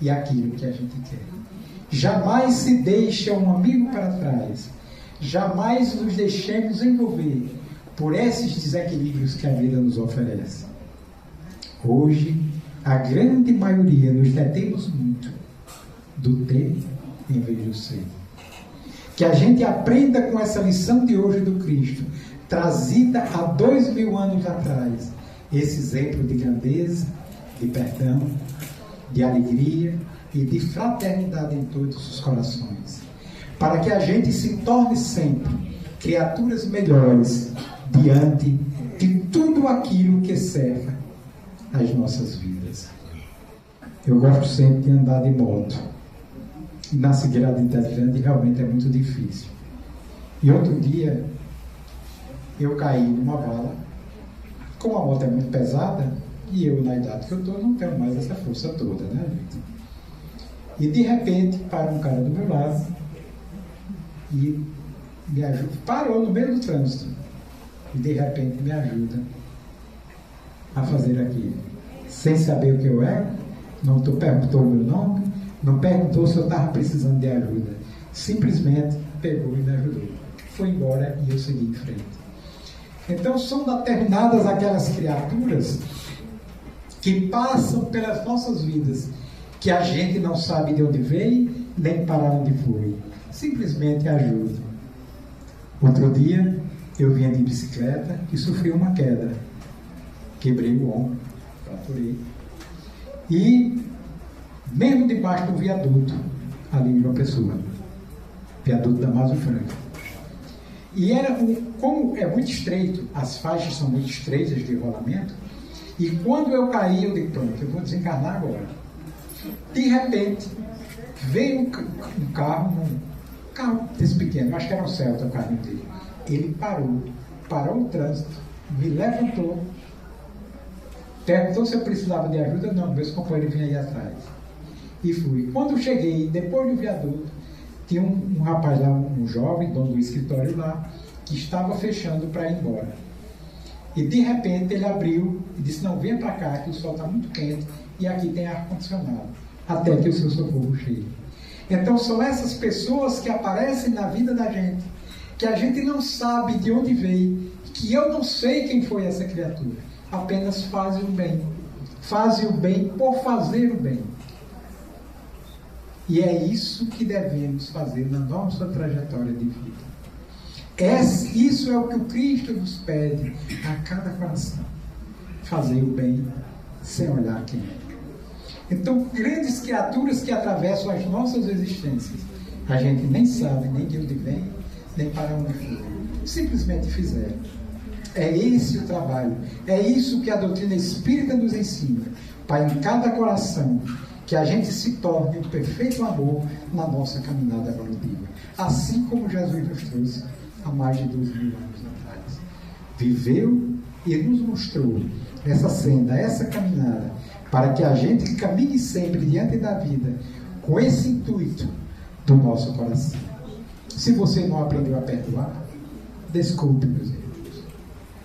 e aquilo que a gente quer. Jamais se deixa um amigo para trás. Jamais nos deixemos envolver por esses desequilíbrios que a vida nos oferece. Hoje, a grande maioria nos detemos muito do ter em vez do ser. Que a gente aprenda com essa lição de hoje do Cristo, trazida há 2000 anos atrás, esse exemplo de grandeza, de perdão, de alegria e de fraternidade em todos os corações, para que a gente se torne sempre criaturas melhores diante de tudo aquilo que cerca as nossas vidas. Eu gosto sempre de andar de moto. Na Cidade Grande realmente é muito difícil. E outro dia eu caí numa vala. Como a moto é muito pesada, e eu, na idade que eu estou, não tenho mais essa força toda, né, gente? E de repente para um cara do meu lado e me ajuda, parou no meio do trânsito e de repente me ajuda a fazer aquilo, sem saber o que eu era, não perguntou o meu nome, não perguntou se eu estava precisando de ajuda, simplesmente pegou e me ajudou, foi embora e eu segui em frente. Então são determinadas aquelas criaturas que passam pelas nossas vidas, que a gente não sabe de onde veio, nem para onde foi, simplesmente ajuda. Outro dia eu vinha de bicicleta e sofri uma queda, quebrei o ombro, fraturei, e mesmo debaixo do viaduto, ali em João Pessoa, viaduto Damásio Franco, e como é muito estreito, as faixas são muito estreitas de rolamento, e quando eu caí, eu digo, pronto, eu vou desencarnar agora. De repente, veio um carro desse pequeno, acho que era um Celta o carrinho dele. Ele parou o trânsito, me levantou, perguntou se eu precisava de ajuda, não, meus companheiros vinham aí atrás. E fui. Quando eu cheguei, depois do viaduto, tinha um rapaz lá, um jovem, dono do escritório lá, que estava fechando para ir embora. E de repente ele abriu e disse, não, venha para cá, que o sol está muito quente e aqui tem ar-condicionado, até que o seu socorro chegue. Então são essas pessoas que aparecem na vida da gente, que a gente não sabe de onde veio, que eu não sei quem foi essa criatura, apenas fazem o bem. Fazem o bem por fazer o bem. E é isso que devemos fazer na nossa trajetória de vida. Isso é o que o Cristo nos pede a cada coração. Fazer o bem sem olhar quem é. Então, grandes criaturas que atravessam as nossas existências, a gente nem sabe nem de onde vem, nem para onde foi. Simplesmente fizeram. É esse o trabalho. É isso que a doutrina espírita nos ensina. Para em cada coração que a gente se torne o perfeito amor na nossa caminhada evolutiva. Assim como Jesus nos trouxe há mais de 2000 anos atrás. Viveu e nos mostrou essa senda, essa caminhada, para que a gente caminhe sempre diante da vida com esse intuito do nosso coração. Se você não aprendeu a perdoar, desculpe, meus irmãos.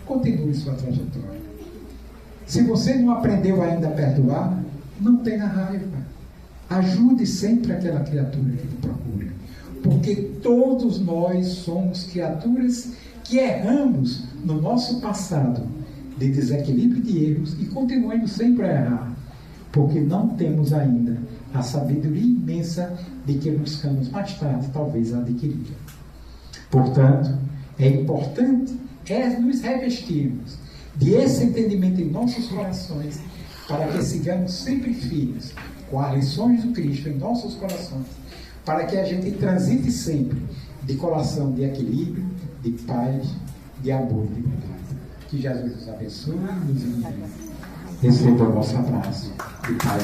Continue sua trajetória. Se você não aprendeu ainda a perdoar, não tenha raiva. Ajude sempre aquela criatura que te procura. Porque todos nós somos criaturas que erramos no nosso passado de desequilíbrio de erros e continuamos sempre a errar. Porque não temos ainda a sabedoria imensa de que buscamos mais tarde, talvez, adquirir. Portanto, é importante é nos revestirmos de esse entendimento em nossos corações, para que sigamos sempre firmes com as lições do Cristo em nossos corações, para que a gente transite sempre de coração de equilíbrio, de paz, de amor e de paz. Que Jesus nos abençoe e nos ilumine. Receba o nosso abraço de paz.